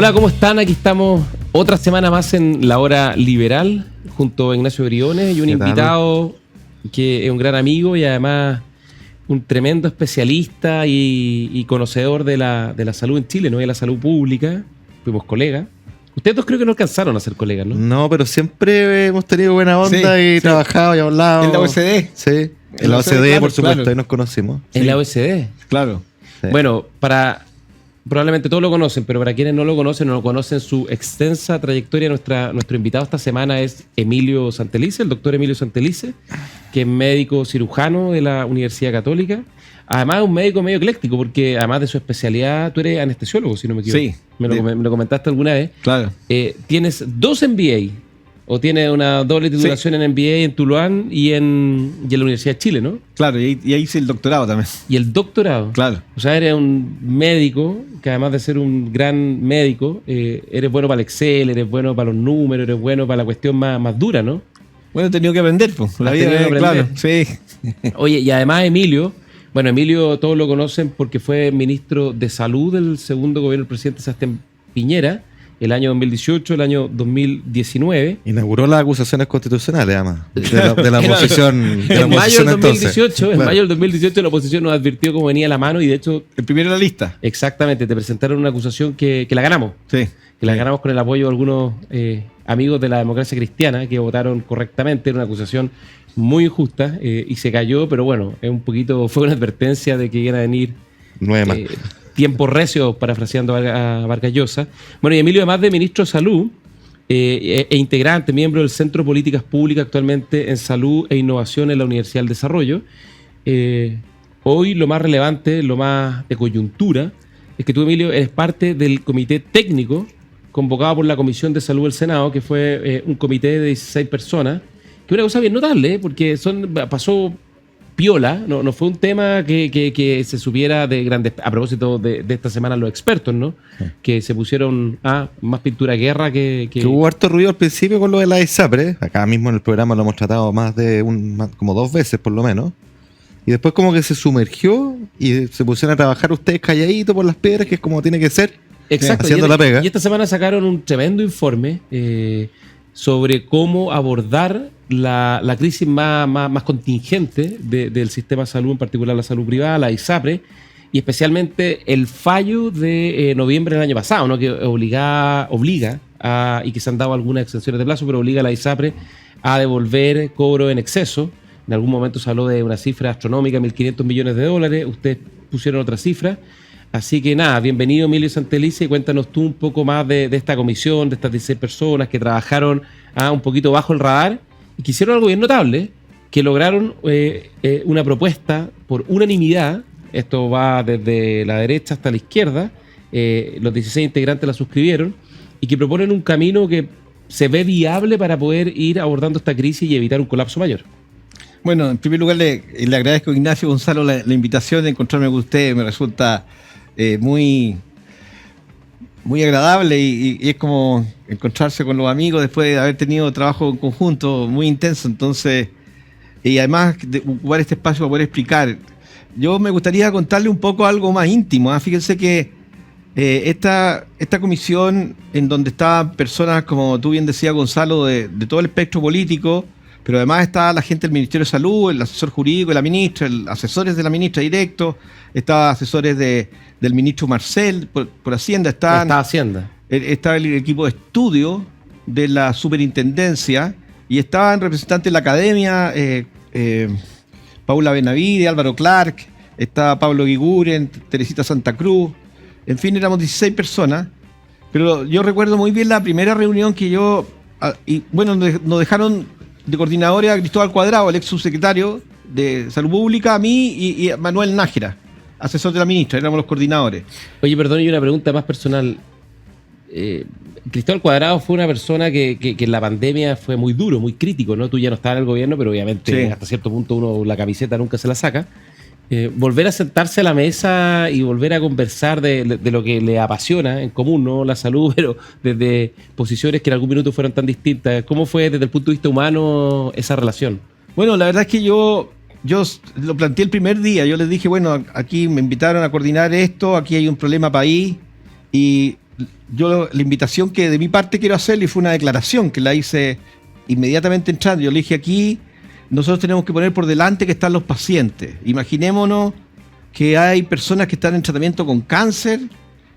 Hola, ¿cómo están? Aquí estamos otra semana más en La Hora Liberal, junto a Ignacio Briones y un invitado que es un gran amigo y además un tremendo especialista y conocedor de la salud en Chile, ¿no? De la salud pública. Fuimos colegas. Ustedes dos creo que no alcanzaron a ser colegas, ¿no? No, pero siempre hemos tenido buena onda y trabajado y hablado. En la OECD. Sí, en la OECD, claro, por supuesto, claro. ahí nos conocimos. En la OECD. Claro. Sí. Bueno, probablemente todos lo conocen, pero para quienes no lo conocen su extensa trayectoria, nuestro invitado esta semana es Emilio Santelice, el doctor Emilio Santelice, que es médico cirujano de la Universidad Católica. Además, un médico medio ecléctico, porque además de su especialidad, tú eres anestesiólogo, si no me equivoco. Sí. Me lo comentaste alguna vez. Claro. Tienes 2 MBA, o tienes una doble titulación en MBA en Tuluán y en la Universidad de Chile, ¿no? Claro, y ahí hice el doctorado también. Y el doctorado. Claro. O sea, eres un médico que además de ser un gran médico, eres bueno para el Excel, eres bueno para los números, eres bueno para la cuestión más dura, ¿no? Bueno, he tenido que aprender, pues. La Has vida, tenido que claro. aprender. Sí. Oye, y además Emilio todos lo conocen porque fue ministro de Salud del segundo gobierno del presidente Sebastián Piñera, el año 2018, el año 2019. Inauguró las acusaciones constitucionales, además, de la oposición. En mayo del 2018, en mayo del 2018 la oposición nos advirtió cómo venía la mano y de hecho... El primero en la lista. Exactamente, te presentaron una acusación que la ganamos. Sí. Que la ganamos con el apoyo de algunos amigos de la democracia cristiana que votaron correctamente. Era una acusación muy injusta y se cayó, pero bueno, fue una advertencia de que iban a venir 9 más. tiempos recios, parafraseando a Vargas Llosa. Bueno, y Emilio, además de ministro de Salud e integrante, miembro del Centro de Políticas Públicas actualmente en Salud e Innovación en la Universidad del Desarrollo, hoy lo más relevante, lo más de coyuntura, es que tú, Emilio, eres parte del comité técnico convocado por la Comisión de Salud del Senado, que fue un comité de 16 personas, que es una cosa bien notable, porque pasó piola, no fue un tema que se supiera de grandes... A propósito de esta semana los expertos, ¿no? Sí. Que se pusieron a más pintura de guerra que hubo harto ruido al principio con lo de la ISAPRE. Acá mismo en el programa lo hemos tratado como 2 veces por lo menos. Y después como que se sumergió y se pusieron a trabajar ustedes calladitos por las piedras, que es como tiene que ser. Exacto. Haciendo la pega. Y esta semana sacaron un tremendo informe sobre cómo abordar la crisis más contingente del sistema de salud, en particular la salud privada, la ISAPRE, y especialmente el fallo de noviembre del año pasado, ¿no? Que obliga y que se han dado algunas extensiones de plazo, pero obliga a la ISAPRE a devolver cobro en exceso. En algún momento se habló de una cifra astronómica, $1.500 millones. Ustedes pusieron otra cifra. Así que nada, bienvenido Emilio Santelice, y cuéntanos tú un poco más de esta comisión, de estas 16 personas que trabajaron un poquito bajo el radar y que hicieron algo bien notable, que lograron una propuesta por unanimidad. Esto va desde la derecha hasta la izquierda, los 16 integrantes la suscribieron, y que proponen un camino que se ve viable para poder ir abordando esta crisis y evitar un colapso mayor. Bueno, en primer lugar le agradezco a Ignacio Gonzalo la invitación de encontrarme con usted. Me resulta muy agradable y es como encontrarse con los amigos después de haber tenido trabajo en conjunto muy intenso. Entonces, y además de ocupar este espacio para poder explicar. Yo me gustaría contarle un poco algo más íntimo. Fíjense que esta comisión, en donde estaban personas, como tú bien decías, Gonzalo, de todo el espectro político, pero además está la gente del Ministerio de Salud, el asesor jurídico de la ministra, asesores de la ministra directo, estaba asesores del ministro Marcel por Hacienda, está el equipo de estudio de la superintendencia y estaban representantes de la academia, Paula Benavide, Álvaro Clark, estaba Pablo Guiguren, Teresita Santa Cruz, en fin, éramos 16 personas, pero yo recuerdo muy bien la primera reunión que nos dejaron de coordinadores a Cristóbal Cuadrado, el ex subsecretario de Salud Pública, a mí y a Manuel Nájera, asesor de la ministra, éramos los coordinadores. Oye, perdón, y una pregunta más personal. Cristóbal Cuadrado fue una persona que en la pandemia fue muy duro, muy crítico, ¿no? Tú ya no estabas en el gobierno, pero obviamente sí, hasta cierto punto uno la camiseta nunca se la saca. Volver a sentarse a la mesa y volver a conversar de lo que le apasiona en común, ¿no? La salud, pero desde posiciones que en algún minuto fueron tan distintas. ¿Cómo fue desde el punto de vista humano esa relación? Bueno, la verdad es que yo lo planteé el primer día. Yo les dije, bueno, aquí me invitaron a coordinar esto, aquí hay un problema país y yo la invitación que de mi parte quiero hacerle fue una declaración que la hice inmediatamente entrando. Yo le dije aquí, nosotros tenemos que poner por delante que están los pacientes. Imaginémonos que hay personas que están en tratamiento con cáncer,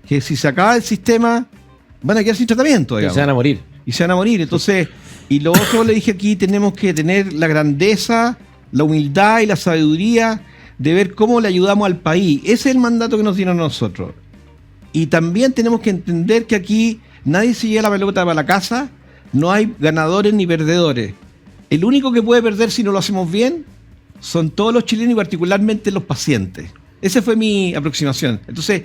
que si se acaba el sistema van a quedar sin tratamiento, digamos. Y se van a morir. Y se van a morir. Entonces, y lo otro le dije aquí, tenemos que tener la grandeza, la humildad y la sabiduría de ver cómo le ayudamos al país. Ese es el mandato que nos dieron a nosotros. Y también tenemos que entender que aquí nadie se lleva la pelota para la casa, no hay ganadores ni perdedores. El único que puede perder si no lo hacemos bien son todos los chilenos y particularmente los pacientes. Esa fue mi aproximación. Entonces,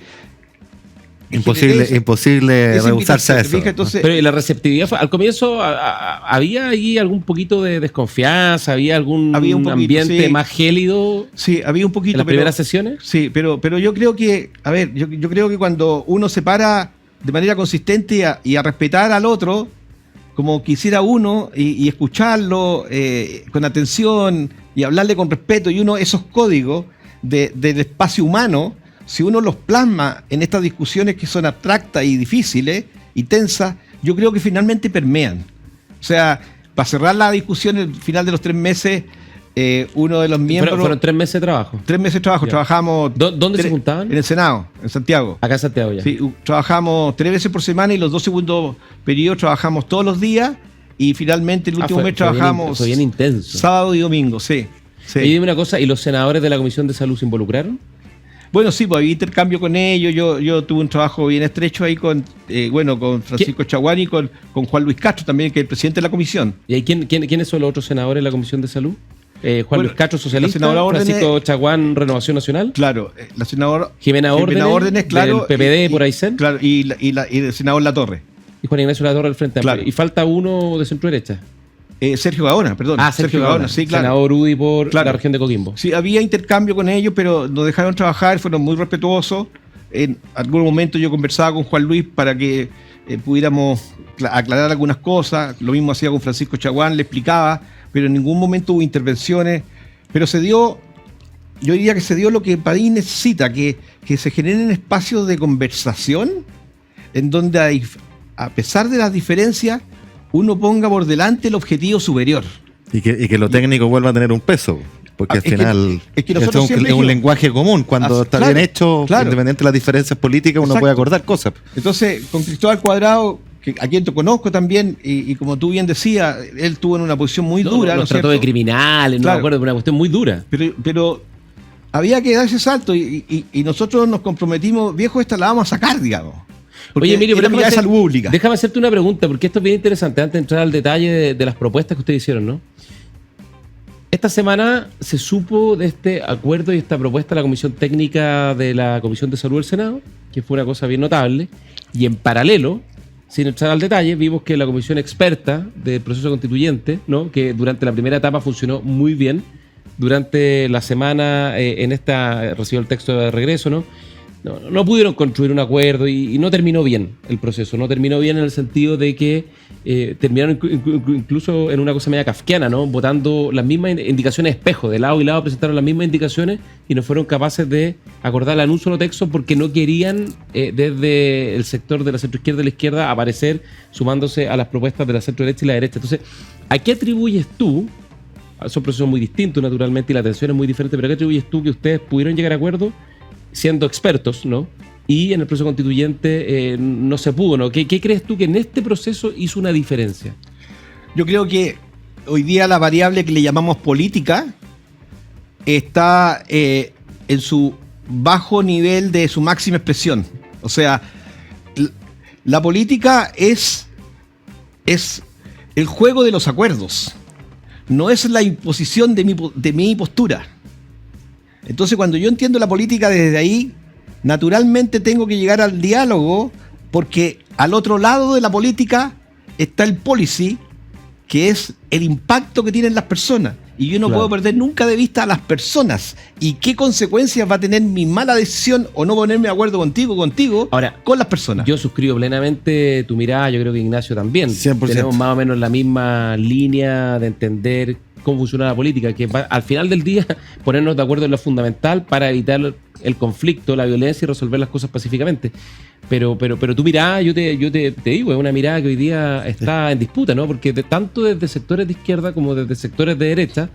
imposible rehusarse a eso. Entonces, pero la receptividad fue, al comienzo había ahí algún poquito de desconfianza, había un poquito, ambiente más gélido. Sí, había un poquito. ¿En las primeras sesiones? Sí, pero yo creo que, a ver, yo creo que cuando uno se para de manera consistente y a respetar al otro, como quisiera uno, y escucharlo con atención y hablarle con respeto, y uno esos códigos del espacio humano, si uno los plasma en estas discusiones que son abstractas y difíciles y tensas, yo creo que finalmente permean. O sea, para cerrar la discusión, el final de los 3 meses, uno de los miembros... Fueron 3 meses de trabajo. 3 meses de trabajo. Ya. Trabajamos... ¿Dónde se juntaban? En el Senado, en Santiago. Acá en Santiago ya. Sí, trabajamos 3 veces por semana y los 2 segundos periodos trabajamos todos los días y finalmente el último mes trabajamos... Fue bien intenso. Sábado y domingo, sí. Y dime una cosa, ¿y los senadores de la Comisión de Salud se involucraron? Bueno, sí, pues había intercambio con ellos. Yo tuve un trabajo bien estrecho ahí con Francisco Chaguán y con Juan Luis Castro también, que es el presidente de la comisión. ¿Y ahí quiénes son los otros senadores de la Comisión de Salud? Juan Luis Castro, socialista, Francisco Chaguán, Renovación Nacional. Claro, la senadora Jimena Órdenes, claro, del PPD por Aysén. Claro, y el senador Latorre. Y Juan Ignacio Latorre del Frente Amplio. Claro. Y falta uno de centro derecha. Sergio Gaona, perdón. Sergio Gaona, sí, claro. Senador UDI por Claro. la región de Coquimbo. Sí, había intercambio con ellos, pero nos dejaron trabajar, fueron muy respetuosos. En algún momento yo conversaba con Juan Luis para que pudiéramos aclarar algunas cosas. Lo mismo hacía con Francisco Chaguán, le explicaba, pero en ningún momento hubo intervenciones. Pero se dio, yo diría que se dio lo que el país necesita, que se generen espacios de conversación en donde, a pesar de las diferencias, uno ponga por delante el objetivo superior. Y que lo técnico vuelva a tener un peso. Porque al final es que nosotros es un lenguaje común. Cuando está bien hecho, claro. Independiente de las diferencias políticas, uno Exacto. puede acordar cosas. Entonces, con Cristóbal Cuadrado, a quien te conozco también, y como tú bien decías, él estuvo en una posición muy dura. Nos trató de criminales, Claro. no me acuerdo, de una cuestión muy dura. Pero había que dar ese salto y nosotros nos comprometimos, viejo, esta la vamos a sacar, digamos. Porque Oye, Emilio, era mirada de salud pública. Déjame hacerte una pregunta, porque esto es bien interesante, antes de entrar al detalle de las propuestas que ustedes hicieron, ¿no? Esta semana se supo de este acuerdo y esta propuesta de la Comisión Técnica de la Comisión de Salud del Senado, que fue una cosa bien notable, y en paralelo, sin entrar al detalle, vimos que la Comisión Experta del Proceso Constituyente, ¿no?, que durante la primera etapa funcionó muy bien, durante la semana recibió el texto de regreso, ¿no? No pudieron construir un acuerdo y no terminó bien el proceso. No terminó bien en el sentido de que terminaron incluso en una cosa media kafkiana, ¿no? Votando las mismas indicaciones espejo. De lado y lado presentaron las mismas indicaciones y no fueron capaces de acordarla en un solo texto porque no querían desde el sector de la centroizquierda y la izquierda aparecer sumándose a las propuestas de la centro-derecha y la derecha. Entonces, ¿a qué atribuyes tú? Son procesos muy distintos, naturalmente, y la atención es muy diferente, pero ¿a qué atribuyes tú que ustedes pudieron llegar a acuerdo siendo expertos, ¿no? Y en el proceso constituyente no se pudo, ¿no? ¿Qué crees tú que en este proceso hizo una diferencia? Yo creo que hoy día la variable que le llamamos política está en su bajo nivel de su máxima expresión. O sea, la política es el juego de los acuerdos, no es la imposición de mi postura. Entonces, cuando yo entiendo la política desde ahí, naturalmente tengo que llegar al diálogo, porque al otro lado de la política está el policy, que es el impacto que tienen las personas. Y yo no puedo perder nunca de vista a las personas y qué consecuencias va a tener mi mala decisión o no ponerme de acuerdo contigo, ahora, con las personas. Yo suscribo plenamente tu mirada, yo creo que Ignacio también. 100%. Tenemos más o menos la misma línea de entender cómo funciona la política, que al final del día ponernos de acuerdo en lo fundamental para evitar el conflicto, la violencia y resolver las cosas pacíficamente. Pero tu mirada, yo te digo, es una mirada que hoy día está en disputa, ¿no? Porque tanto desde sectores de izquierda como desde sectores de derecha,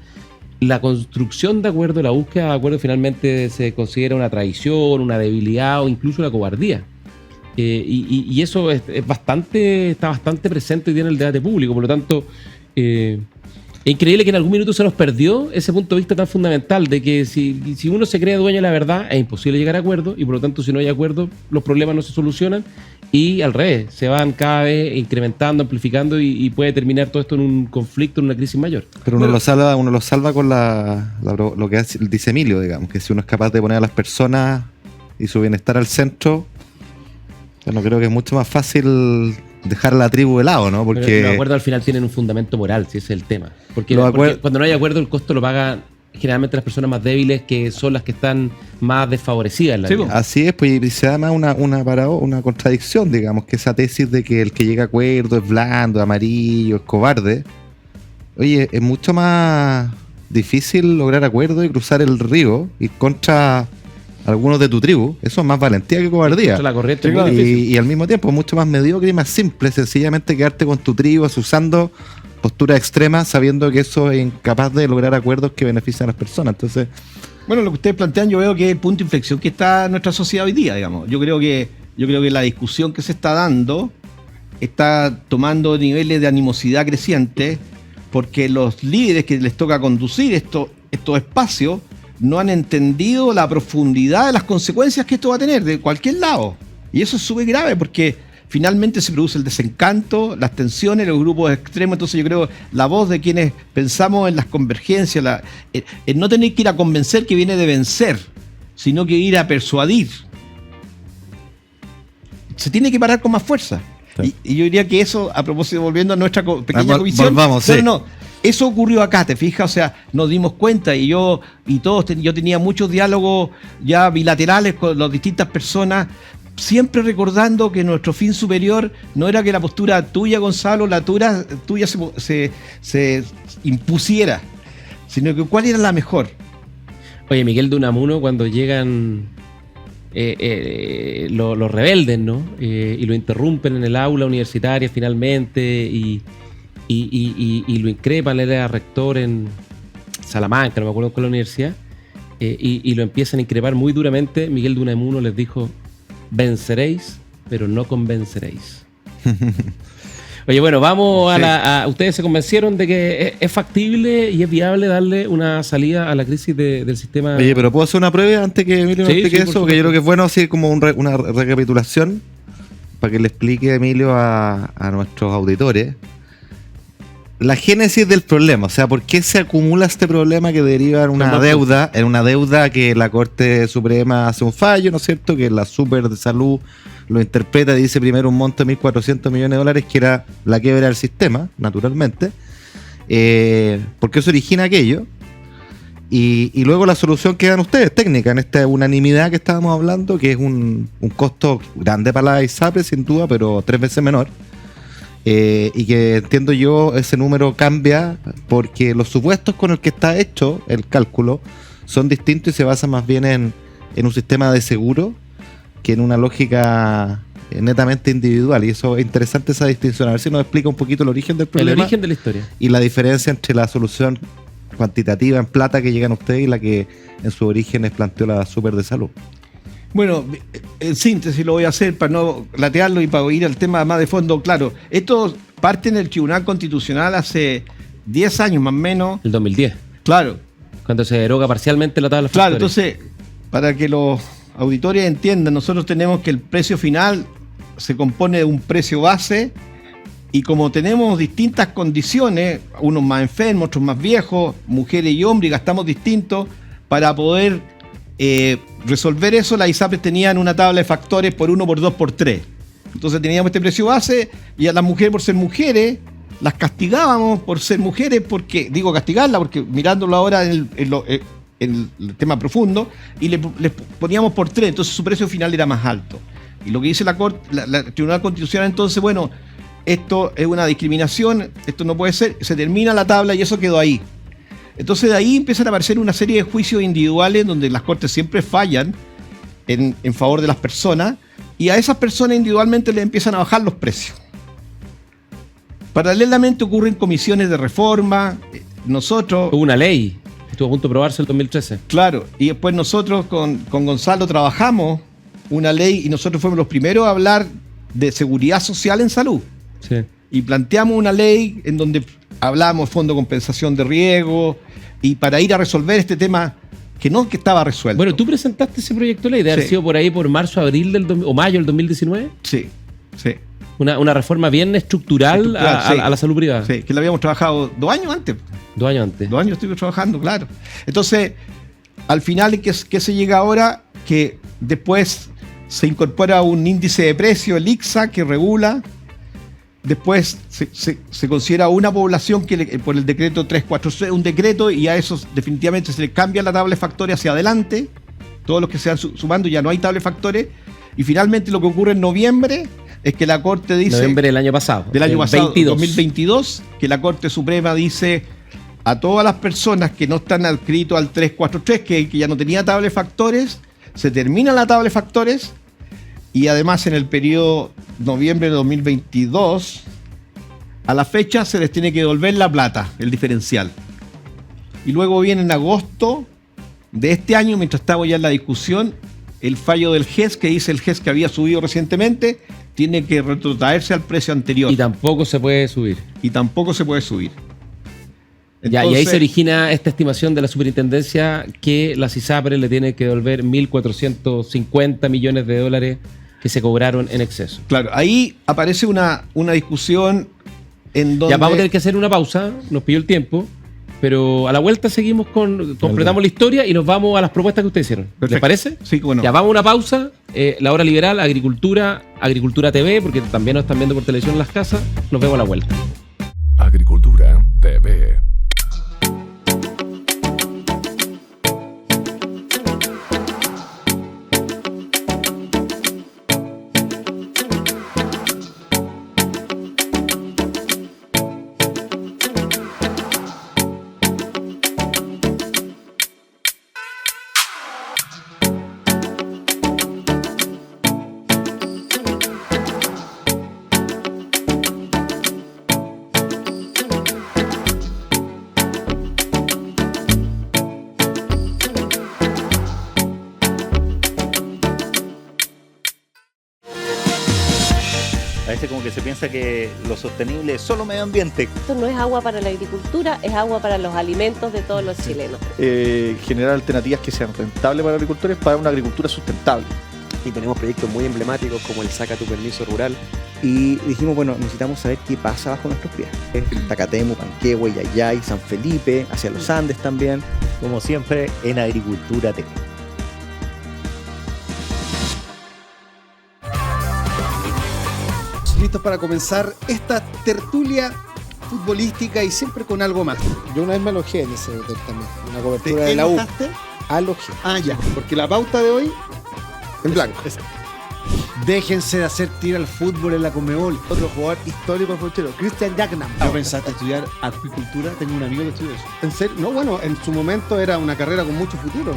la construcción de acuerdo, la búsqueda de acuerdo finalmente se considera una traición, una debilidad o incluso una cobardía. Y eso está bastante presente hoy día en el debate público. Por lo tanto, es increíble que en algún minuto se nos perdió ese punto de vista tan fundamental de que si uno se cree dueño de la verdad, es imposible llegar a acuerdo, y por lo tanto, si no hay acuerdo, los problemas no se solucionan, y al revés, se van cada vez incrementando, amplificando, y puede terminar todo esto en un conflicto, en una crisis mayor. Pero uno lo salva con lo que dice Emilio, digamos, que si uno es capaz de poner a las personas y su bienestar al centro, bueno, creo que es mucho más fácil dejar la tribu de lado, ¿no? Porque los acuerdos al final tienen un fundamento moral, si ese es el tema. Porque cuando no hay acuerdo, el costo lo pagan generalmente las personas más débiles, que son las que están más desfavorecidas en la vida. Así es, pues, y se da más una contradicción, digamos, que esa tesis de que el que llega a acuerdo es blando, es amarillo, es cobarde. Oye, es mucho más difícil lograr acuerdo y cruzar el río y contra algunos de tu tribu. Eso es más valentía que cobardía. La corriente, sí, claro. Y al mismo tiempo mucho más mediocre y más simple, sencillamente quedarte con tu tribu usando posturas extremas, sabiendo que eso es incapaz de lograr acuerdos que benefician a las personas. Entonces, bueno, lo que ustedes plantean, yo veo que es el punto de inflexión que está en nuestra sociedad hoy día, digamos. Yo creo que la discusión que se está dando está tomando niveles de animosidad creciente, porque los líderes que les toca conducir estos espacios no han entendido la profundidad de las consecuencias que esto va a tener de cualquier lado. Y eso es súper grave, porque finalmente se produce el desencanto, las tensiones, los grupos extremos. Entonces yo creo la voz de quienes pensamos en las convergencias, en no tener que ir a convencer, que viene de vencer, sino que ir a persuadir. Se tiene que parar con más fuerza. Sí. Y yo diría que eso, a propósito, volviendo a nuestra pequeña comisión, eso ocurrió acá, ¿te fijas? O sea, nos dimos cuenta, y yo tenía muchos diálogos ya bilaterales con las distintas personas, siempre recordando que nuestro fin superior no era que la postura tuya, Gonzalo, la tuya se impusiera, sino que cuál era la mejor. Oye, Miguel de Unamuno, cuando llegan los rebeldes, ¿no? Y lo interrumpen en el aula universitaria finalmente, y lo increpan, él era rector en Salamanca, no me acuerdo con la universidad, y lo empiezan a increpar muy duramente. Miguel de Unamuno les dijo: venceréis, pero no convenceréis. Oye, bueno, vamos ustedes se convencieron de que es factible y es viable darle una salida a la crisis del sistema. Oye, pero ¿puedo hacer una prueba antes que Emilio me explique eso? Porque yo creo que es bueno así como una recapitulación para que le explique Emilio a nuestros auditores la génesis del problema. O sea, ¿por qué se acumula este problema que deriva en una deuda que la Corte Suprema hace un fallo, ¿no es cierto? Que la Super de Salud lo interpreta y dice primero un monto de 1.400 millones de dólares, que era la quiebra del sistema, naturalmente. ¿Por qué se origina aquello? Y luego la solución que dan ustedes, técnica, en esta unanimidad que estábamos hablando, que es un costo grande para la ISAPRE, sin duda, pero 3 veces menor. Y que entiendo yo ese número cambia porque los supuestos con el que está hecho el cálculo son distintos y se basan más bien en un sistema de seguro que en una lógica netamente individual, y eso es interesante, esa distinción. A ver si nos explica un poquito el origen del problema, el origen de la historia y la diferencia entre la solución cuantitativa en plata que llegan ustedes y la que en sus orígenes planteó la Super de Salud. Bueno, en síntesis lo voy a hacer para no latearlo y para ir al tema más de fondo. Claro, esto parte en el Tribunal Constitucional hace 10 años más o menos. El 2010. Claro. Cuando se deroga parcialmente la tabla de factores. Claro, entonces, para que los auditores entiendan, nosotros tenemos que el precio final se compone de un precio base, y como tenemos distintas condiciones, unos más enfermos, otros más viejos, mujeres y hombres, y gastamos distintos, para poder resolver eso, las ISAPRES tenían una tabla de factores por 1, por 2, por 3. Entonces teníamos este precio base, y a las mujeres, por ser mujeres, las castigábamos por ser mujeres, porque digo castigarla, porque mirándolo ahora en el tema profundo, y les poníamos por 3, entonces su precio final era más alto. Y lo que dice la Tribunal Constitucional, entonces, bueno, esto es una discriminación, esto no puede ser, se termina la tabla y eso quedó ahí. Entonces de ahí empiezan a aparecer una serie de juicios individuales donde las cortes siempre fallan en favor de las personas y a esas personas individualmente les empiezan a bajar los precios. Paralelamente ocurren comisiones de reforma, nosotros... Hubo una ley, estuvo a punto de aprobarse el 2013. Claro, y después nosotros con Gonzalo trabajamos una ley y nosotros fuimos los primeros a hablar de seguridad social en salud. Sí. Y planteamos una ley en donde hablamos de fondo de compensación de riesgo y para ir a resolver este tema que estaba resuelto. Bueno, tú presentaste ese proyecto de ley, de haber Sí. sido por ahí por marzo, abril o mayo del 2019. Sí, sí. Una reforma bien estructural, Estructural, sí. a la salud privada. Sí, que la habíamos trabajado 2 años antes. 2 años antes. 2 años estuvimos trabajando, claro. Entonces, al final, ¿qué se llega ahora? Que después se incorpora un índice de precio, el ICSA, que regula. Después se considera una población por el decreto 346, un decreto, y a eso definitivamente se le cambia la tabla de factores hacia adelante. Todos los que se van sumando ya no hay tabla de factores. Y finalmente lo que ocurre en noviembre es que la Corte dice... Noviembre del año pasado. Del año pasado, 22. 2022, que la Corte Suprema dice a todas las personas que no están adscritos al 343, que ya no tenía tabla de factores, se termina la tabla de factores y además en el periodo noviembre de 2022, a la fecha se les tiene que devolver la plata, el diferencial. Y luego viene en agosto de este año, mientras estamos ya en la discusión, el fallo del GES, que dice el GES que había subido recientemente, tiene que retrotraerse al precio anterior. Y tampoco se puede subir. Y tampoco se puede subir. Ya, y ahí Entonces, se origina esta estimación de la superintendencia que la CISAPRE le tiene que devolver 1.450 millones de dólares que se cobraron en exceso. Claro, ahí aparece una discusión en donde... Ya vamos a tener que hacer una pausa, nos pidió el tiempo, pero a la vuelta seguimos completamos la historia y nos vamos a las propuestas que ustedes hicieron. Perfecto. ¿Les parece? Sí, bueno. Ya vamos a una pausa, la hora liberal, Agricultura TV, porque también nos están viendo por televisión en las casas. Nos vemos a la vuelta. Agricultura TV. A veces como que se piensa que lo sostenible es solo medio ambiente. Esto no es agua para la agricultura, es agua para los alimentos de todos los chilenos. Generar alternativas que sean rentables para los agricultores para una agricultura sustentable. Y tenemos proyectos muy emblemáticos como el Saca tu Permiso Rural. Y dijimos, bueno, necesitamos saber qué pasa bajo nuestros pies. Tacatemu, Panquehue, Yayay, San Felipe, hacia los Andes también. Como siempre en Agricultura TV. Listos para comenzar esta tertulia futbolística y siempre con algo más. Yo una vez me alojé en ese hotel también, una cobertura ¿Te de la U. enojaste? Alojé. Ah, ya, porque la pauta de hoy En blanco. déjense de hacer tiro al fútbol en la Conmebol. Otro jugador histórico futuro, Christian Jacknam. ¿No pensaste estudiar acuicultura? Tenía un amigo que estudió eso. ¿En serio? No, bueno, en su momento era una carrera con mucho futuro.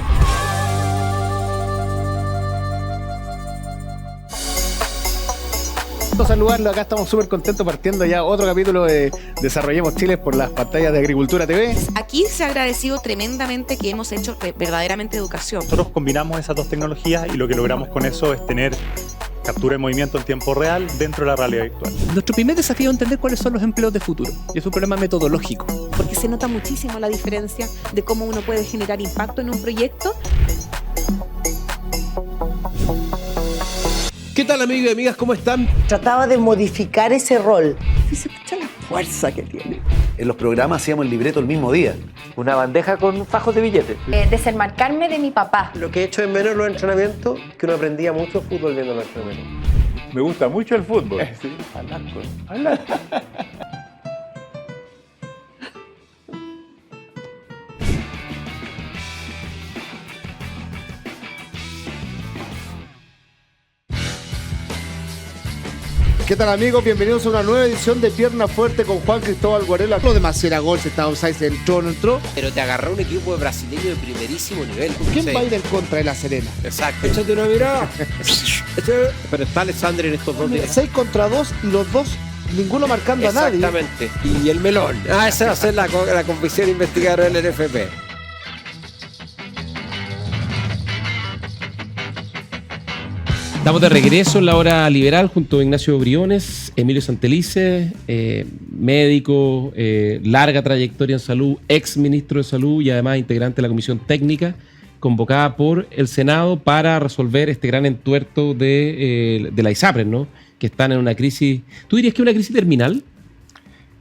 Saludarlo, acá estamos súper contentos partiendo ya otro capítulo de Desarrollemos Chile por las pantallas de Agricultura TV. Aquí se ha agradecido tremendamente que hemos hecho verdaderamente educación. Nosotros combinamos esas dos tecnologías y lo que logramos con eso es tener captura de movimiento en tiempo real dentro de la realidad virtual. Nuestro primer desafío es entender cuáles son los empleos de futuro. Y es un problema metodológico. Porque se nota muchísimo la diferencia de cómo uno puede generar impacto en un proyecto. ¿Qué tal, amigos y amigas? ¿Cómo están? Trataba de modificar ese rol. Y se escucha la fuerza que tiene. En los programas hacíamos el libreto el mismo día. Una bandeja con fajos de billetes. Desenmarcarme de mi papá. Lo que he hecho en menos en los entrenamientos, que uno aprendía mucho fútbol viendo los entrenamientos. Me gusta mucho el fútbol. Sí, ¿Qué tal, amigos? Bienvenidos a una nueva edición de Pierna Fuerte con Juan Cristóbal Guarela. Lo demás era gol, se estaba offside, se entró, no entró. Pero te agarró un equipo brasileño de primerísimo nivel. ¿Quién va a ir en contra de La Serena? Exacto. Échate una mirada. Pero está Alexander en estos dos días. 6 contra 2 y los dos, ninguno marcando a nadie. Exactamente. Y el melón. Esa va a ser la comisión investigadora del NFP. Estamos de regreso en la hora liberal junto a Ignacio Briones, Emilio Santelice, médico, larga trayectoria en salud, ex ministro de salud y además integrante de la comisión técnica convocada por el Senado para resolver este gran entuerto de la ISAPRES, ¿no? Que están en una crisis. ¿Tú dirías que es una crisis terminal?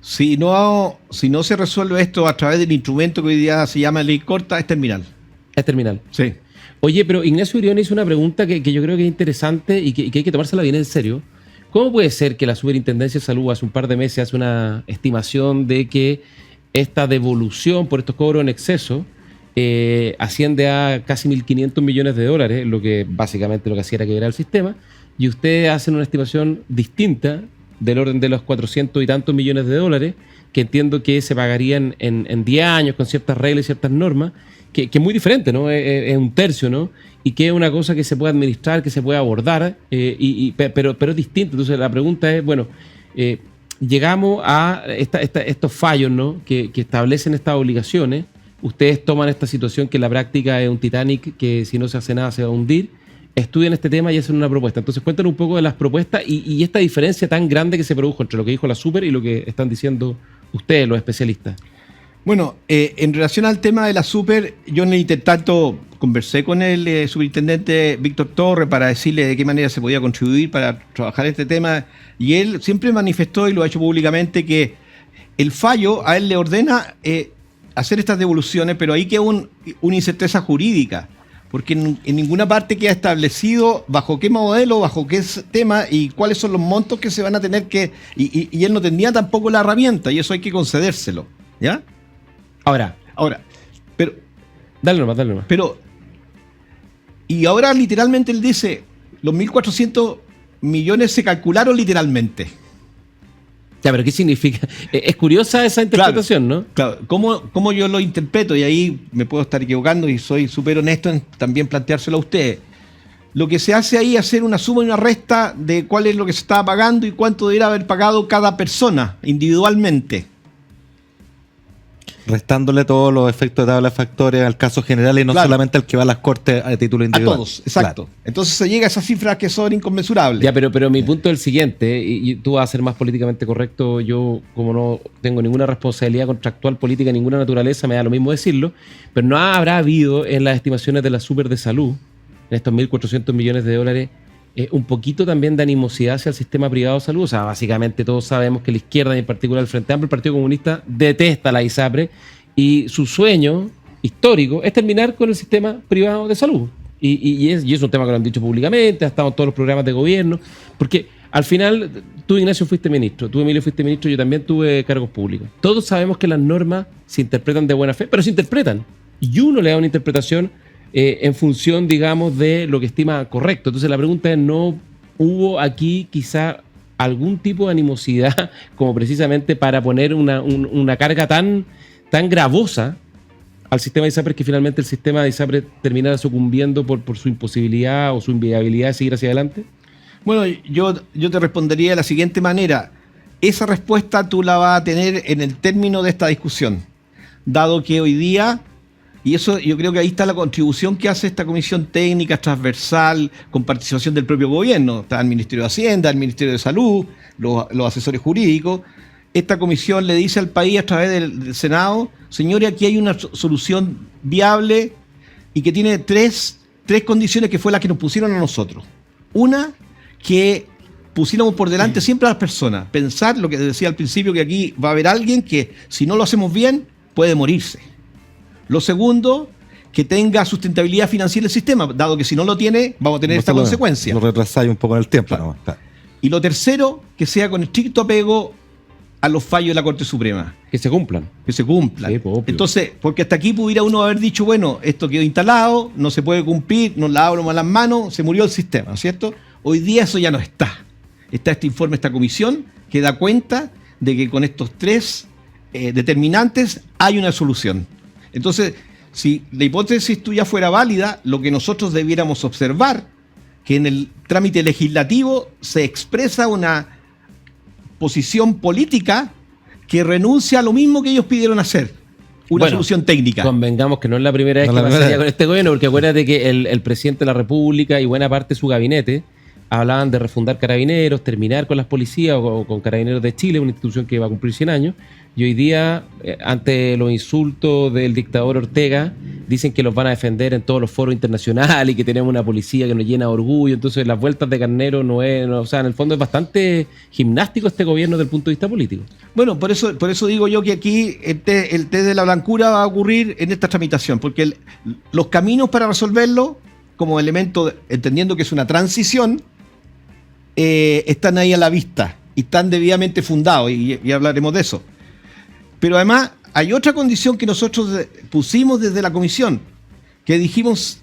Si no se resuelve esto a través del instrumento que hoy día se llama ley corta, es terminal. Es terminal. Sí. Oye, pero Ignacio Briones hizo una pregunta que yo creo que es interesante y que hay que tomársela bien en serio. ¿Cómo puede ser que la Superintendencia de Salud hace un par de meses hace una estimación de que esta devolución por estos cobros en exceso asciende a casi 1.500 millones de dólares, lo que básicamente lo que hacía era quebrar el sistema, y ustedes hacen una estimación distinta del orden de los 400 y tantos millones de dólares, que entiendo que se pagarían en 10 años con ciertas reglas y ciertas normas, que es muy diferente, ¿no? Es un tercio, ¿no? Y que es una cosa que se puede administrar, que se puede abordar, pero es distinto. Entonces la pregunta es, bueno, llegamos a estos fallos, ¿no? Que establecen estas obligaciones. Ustedes toman esta situación que en la práctica es un Titanic que si no se hace nada se va a hundir. Estudian este tema y hacen una propuesta. Entonces cuéntanos un poco de las propuestas y esta diferencia tan grande que se produjo entre lo que dijo la Super y lo que están diciendo ustedes, los especialistas. Bueno, en relación al tema de la Super, yo en el intertanto conversé con el superintendente Víctor Torres para decirle de qué manera se podía contribuir para trabajar este tema, y él siempre manifestó, y lo ha hecho públicamente, que el fallo a él le ordena hacer estas devoluciones, pero ahí queda una incerteza jurídica, porque en ninguna parte queda establecido bajo qué modelo, bajo qué tema y cuáles son los montos que se van a tener que... Y él no tenía tampoco la herramienta, y eso hay que concedérselo, ¿ya? Ahora, pero... Dale nomás. Pero, y ahora literalmente él dice, los 1.400 millones se calcularon literalmente. Ya, pero ¿qué significa? Es curiosa esa interpretación, ¿no? Claro, ¿cómo yo lo interpreto? Y ahí me puedo estar equivocando y soy súper honesto en también planteárselo a ustedes. Lo que se hace ahí es hacer una suma y una resta de cuál es lo que se estaba pagando y cuánto debería haber pagado cada persona individualmente. Restándole todos los efectos de tabla de factores al caso general y no solamente al que va a las cortes a título individual. A todos, exacto. Claro. Entonces se llega a esas cifras que son inconmensurables. Ya, pero mi punto es el siguiente, y tú vas a ser más políticamente correcto, yo como no tengo ninguna responsabilidad contractual política, ninguna naturaleza, me da lo mismo decirlo, pero no habrá habido en las estimaciones de la Super de Salud, en estos 1.400 millones de dólares, un poquito también de animosidad hacia el sistema privado de salud. O sea, básicamente todos sabemos que la izquierda, y en particular el Frente Amplio, el Partido Comunista, detesta la ISAPRE y su sueño histórico es terminar con el sistema privado de salud. Y es un tema que lo han dicho públicamente, ha estado en todos los programas de gobierno, porque al final tú, Ignacio, fuiste ministro, tú, Emilio, fuiste ministro, yo también tuve cargos públicos. Todos sabemos que las normas se interpretan de buena fe, pero se interpretan. Y uno le da una interpretación en función, digamos, de lo que estima correcto. Entonces la pregunta es, ¿no hubo aquí quizá algún tipo de animosidad como precisamente para poner una carga tan gravosa al sistema de ISAPRES que finalmente el sistema de ISAPRES terminara sucumbiendo por su imposibilidad o su inviabilidad de seguir hacia adelante? Bueno, yo te respondería de la siguiente manera. Esa respuesta tú la vas a tener en el término de esta discusión, dado que hoy día... Y eso yo creo que ahí está la contribución que hace esta comisión técnica transversal con participación del propio gobierno. Está el Ministerio de Hacienda, el Ministerio de Salud, los asesores jurídicos. Esta comisión le dice al país a través del Senado, señores, aquí hay una solución viable y que tiene tres condiciones que fue las que nos pusieron a nosotros. Una, que pusiéramos por delante siempre a las personas. Pensar lo que decía al principio, que aquí va a haber alguien que si no lo hacemos bien puede morirse. Lo segundo, que tenga sustentabilidad financiera el sistema, dado que si no lo tiene, vamos a tener esta consecuencia. Lo retrasáis un poco en el tiempo. Claro. Claro. Y lo tercero, que sea con estricto apego a los fallos de la Corte Suprema. Que se cumplan. Que se cumplan. Sí, pues, entonces, porque hasta aquí pudiera uno haber dicho, bueno, esto quedó instalado, no se puede cumplir, nos lavamos las manos, se murió el sistema, ¿cierto? Hoy día eso ya no está. está este informe, esta comisión, que da cuenta de que con estos 3 determinantes hay una solución. Entonces, si la hipótesis tuya fuera válida, lo que nosotros debiéramos observar, que en el trámite legislativo se expresa una posición política que renuncia a lo mismo que ellos pidieron hacer, una solución técnica. Convengamos que no es la primera vez que pasaría con este gobierno, porque acuérdate que el presidente de la República y buena parte de su gabinete hablaban de refundar Carabineros, terminar con las policías o con Carabineros de Chile, una institución que va a cumplir 100 años, y hoy día, ante los insultos del dictador Ortega, dicen que los van a defender en todos los foros internacionales y que tenemos una policía que nos llena de orgullo. Entonces las vueltas de carnero o sea, en el fondo es bastante gimnástico este gobierno desde el punto de vista político. Bueno, por eso digo yo que aquí el test de la blancura va a ocurrir en esta tramitación, porque los caminos para resolverlo, como elemento, entendiendo que es una transición, están ahí a la vista y están debidamente fundados, y hablaremos de eso. Pero además hay otra condición que nosotros pusimos desde la comisión, que dijimos,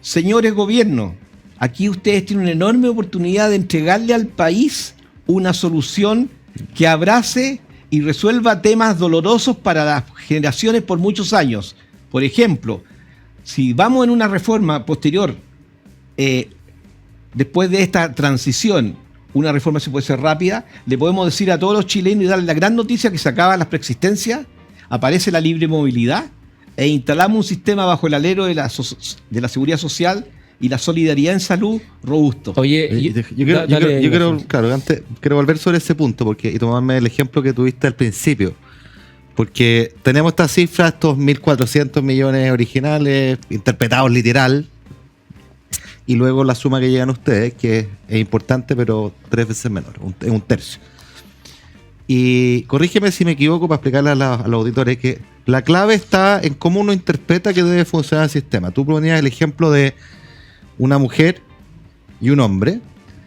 señores gobierno, aquí ustedes tienen una enorme oportunidad de entregarle al país una solución que abrace y resuelva temas dolorosos para las generaciones por muchos años. Por ejemplo, si vamos en una reforma posterior, después de esta transición, una reforma se puede ser rápida, le podemos decir a todos los chilenos y darle la gran noticia que se acaban las preexistencias, aparece la libre movilidad e instalamos un sistema bajo el alero de la seguridad social y la solidaridad en salud robusto. Oye, yo quiero volver sobre ese punto y tomarme el ejemplo que tuviste al principio. Porque tenemos estas cifras, estos 1.400 millones originales, interpretados literal, y luego la suma que llegan ustedes, que es importante, pero 3 veces menor, es un tercio. Y corrígeme si me equivoco para explicarle a los auditores que la clave está en cómo uno interpreta que debe funcionar el sistema. Tú ponías el ejemplo de una mujer y un hombre.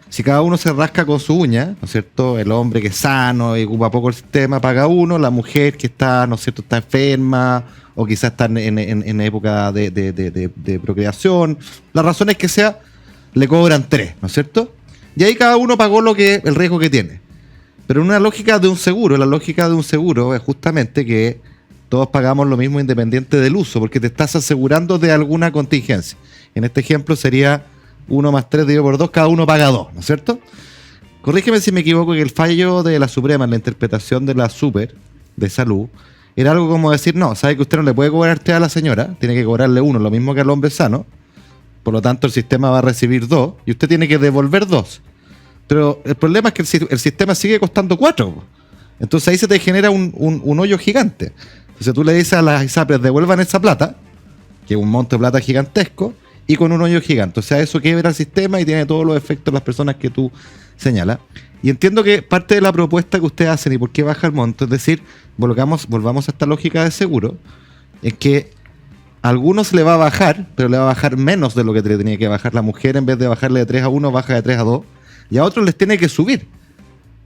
Si cada uno se rasca con su uña, ¿no es cierto? El hombre que es sano y ocupa poco el sistema paga uno, la mujer que está, ¿no es cierto?, está enferma o quizás está en época de procreación. Las razones que sea, le cobran 3, ¿no es cierto? Y ahí cada uno pagó el riesgo que tiene. Pero en una lógica de un seguro, la lógica de un seguro es justamente que todos pagamos lo mismo independiente del uso, porque te estás asegurando de alguna contingencia. En este ejemplo sería 1 más 3 dividido por 2, cada uno paga 2, ¿no es cierto? Corrígeme si me equivoco, que el fallo de la Suprema en la interpretación de la Super de salud era algo como decir, no, sabe que usted no le puede cobrar 3 a la señora, tiene que cobrarle 1, lo mismo que al hombre sano, por lo tanto el sistema va a recibir 2 y usted tiene que devolver 2. Pero el problema es que el sistema sigue costando 4. Entonces ahí se te genera un hoyo gigante. Entonces tú le dices a las ISAPRES, devuelvan esa plata, que es un monto de plata gigantesco, y con un hoyo gigante. O sea, eso quiebra el sistema y tiene todos los efectos de las personas que tú señalas. Y entiendo que parte de la propuesta que ustedes hacen y por qué baja el monto, es decir, volvamos a esta lógica de seguro, es que a algunos le va a bajar, pero le va a bajar menos de lo que le tenía que bajar. La mujer, en vez de bajarle de 3 a 1, baja de 3 a 2, y a otros les tiene que subir.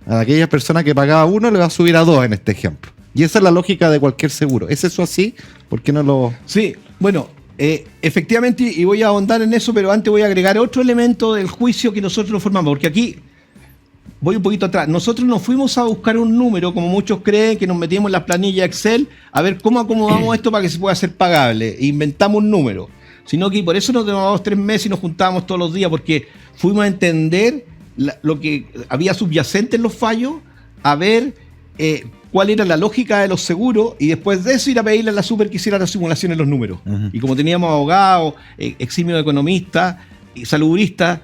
A aquella persona que pagaba 1 le va a subir a 2 en este ejemplo. Y esa es la lógica de cualquier seguro. ¿Es eso así? ¿Por qué no lo...? Sí, bueno, efectivamente, y voy a ahondar en eso, pero antes voy a agregar otro elemento del juicio que nosotros formamos, porque aquí voy un poquito atrás. Nosotros nos fuimos a buscar un número, como muchos creen, que nos metimos en la planilla Excel, a ver cómo acomodamos esto para que se pueda hacer pagable. E inventamos un número. Sino que por eso nos demoramos 3 meses y nos juntábamos todos los días, porque fuimos a entender lo que había subyacente en los fallos, a ver cuál era la lógica de los seguros, y después de eso ir a pedirle a la Super que hiciera la simulación en los números. Uh-huh. Y como teníamos abogados, eximios economistas y salubristas,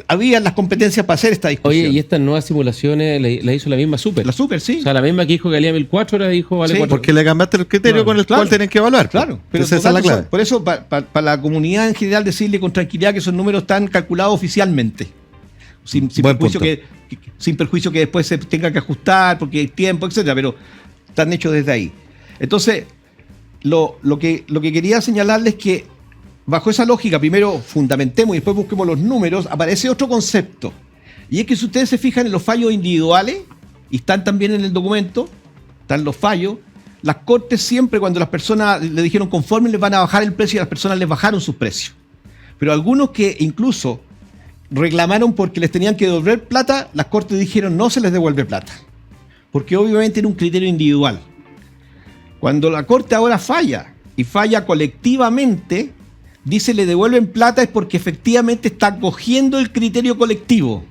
había las competencias para hacer esta discusión. Oye, y estas nuevas simulaciones la hizo la misma Super. La Super, sí. O sea, la misma que dijo que valía 1.400, ahora dijo vale 4. Porque le cambiaste el criterio con el cual tienen que evaluar. Claro, pero esa es la clave. Por eso, para la comunidad en general, decirle con tranquilidad que esos números están calculados oficialmente. Sin perjuicio que después se tenga que ajustar porque hay tiempo, etcétera, pero están hechos desde ahí. Entonces, lo que quería señalarles es que bajo esa lógica, primero fundamentemos y después busquemos los números, aparece otro concepto. Y es que si ustedes se fijan en los fallos individuales, y están también en el documento, están los fallos, las cortes siempre cuando las personas le dijeron conforme les van a bajar el precio, y a las personas les bajaron sus precios. Pero algunos que incluso reclamaron porque les tenían que devolver plata, las cortes dijeron no se les devuelve plata. Porque obviamente era un criterio individual. Cuando la corte ahora falla, y falla colectivamente, dice le devuelven plata es porque efectivamente está cogiendo el criterio colectivo.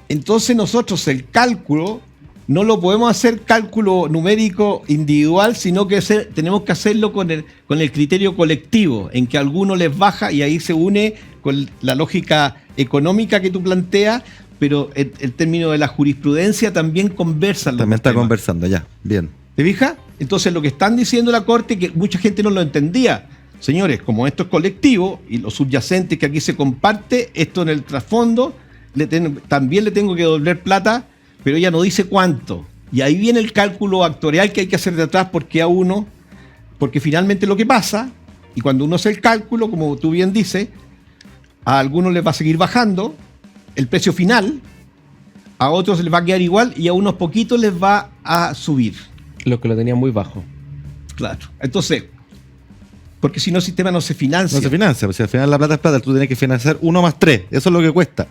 Entonces nosotros el cálculo no lo podemos hacer cálculo numérico individual, sino que tenemos que hacerlo con el criterio colectivo, en que a algunos les baja y ahí se une con la lógica económica que tú planteas, pero el término de la jurisprudencia también conversa. También está conversando, ya, bien. ¿Te fijas? Entonces lo que están diciendo la Corte, que mucha gente no lo entendía. Señores, como esto es colectivo y lo subyacente que aquí se comparte, esto en el trasfondo, también le tengo que devolver plata, pero ella no dice cuánto. Y ahí viene el cálculo actuarial que hay que hacer de atrás porque finalmente lo que pasa, y cuando uno hace el cálculo, como tú bien dices, a algunos les va a seguir bajando el precio final, a otros les va a quedar igual y a unos poquitos les va a subir. Los que lo tenían muy bajo. Claro. Entonces, porque si no el sistema no se financia. No se financia, pues si al final la plata es plata, tú tienes que financiar 1 más 3, eso es lo que cuesta.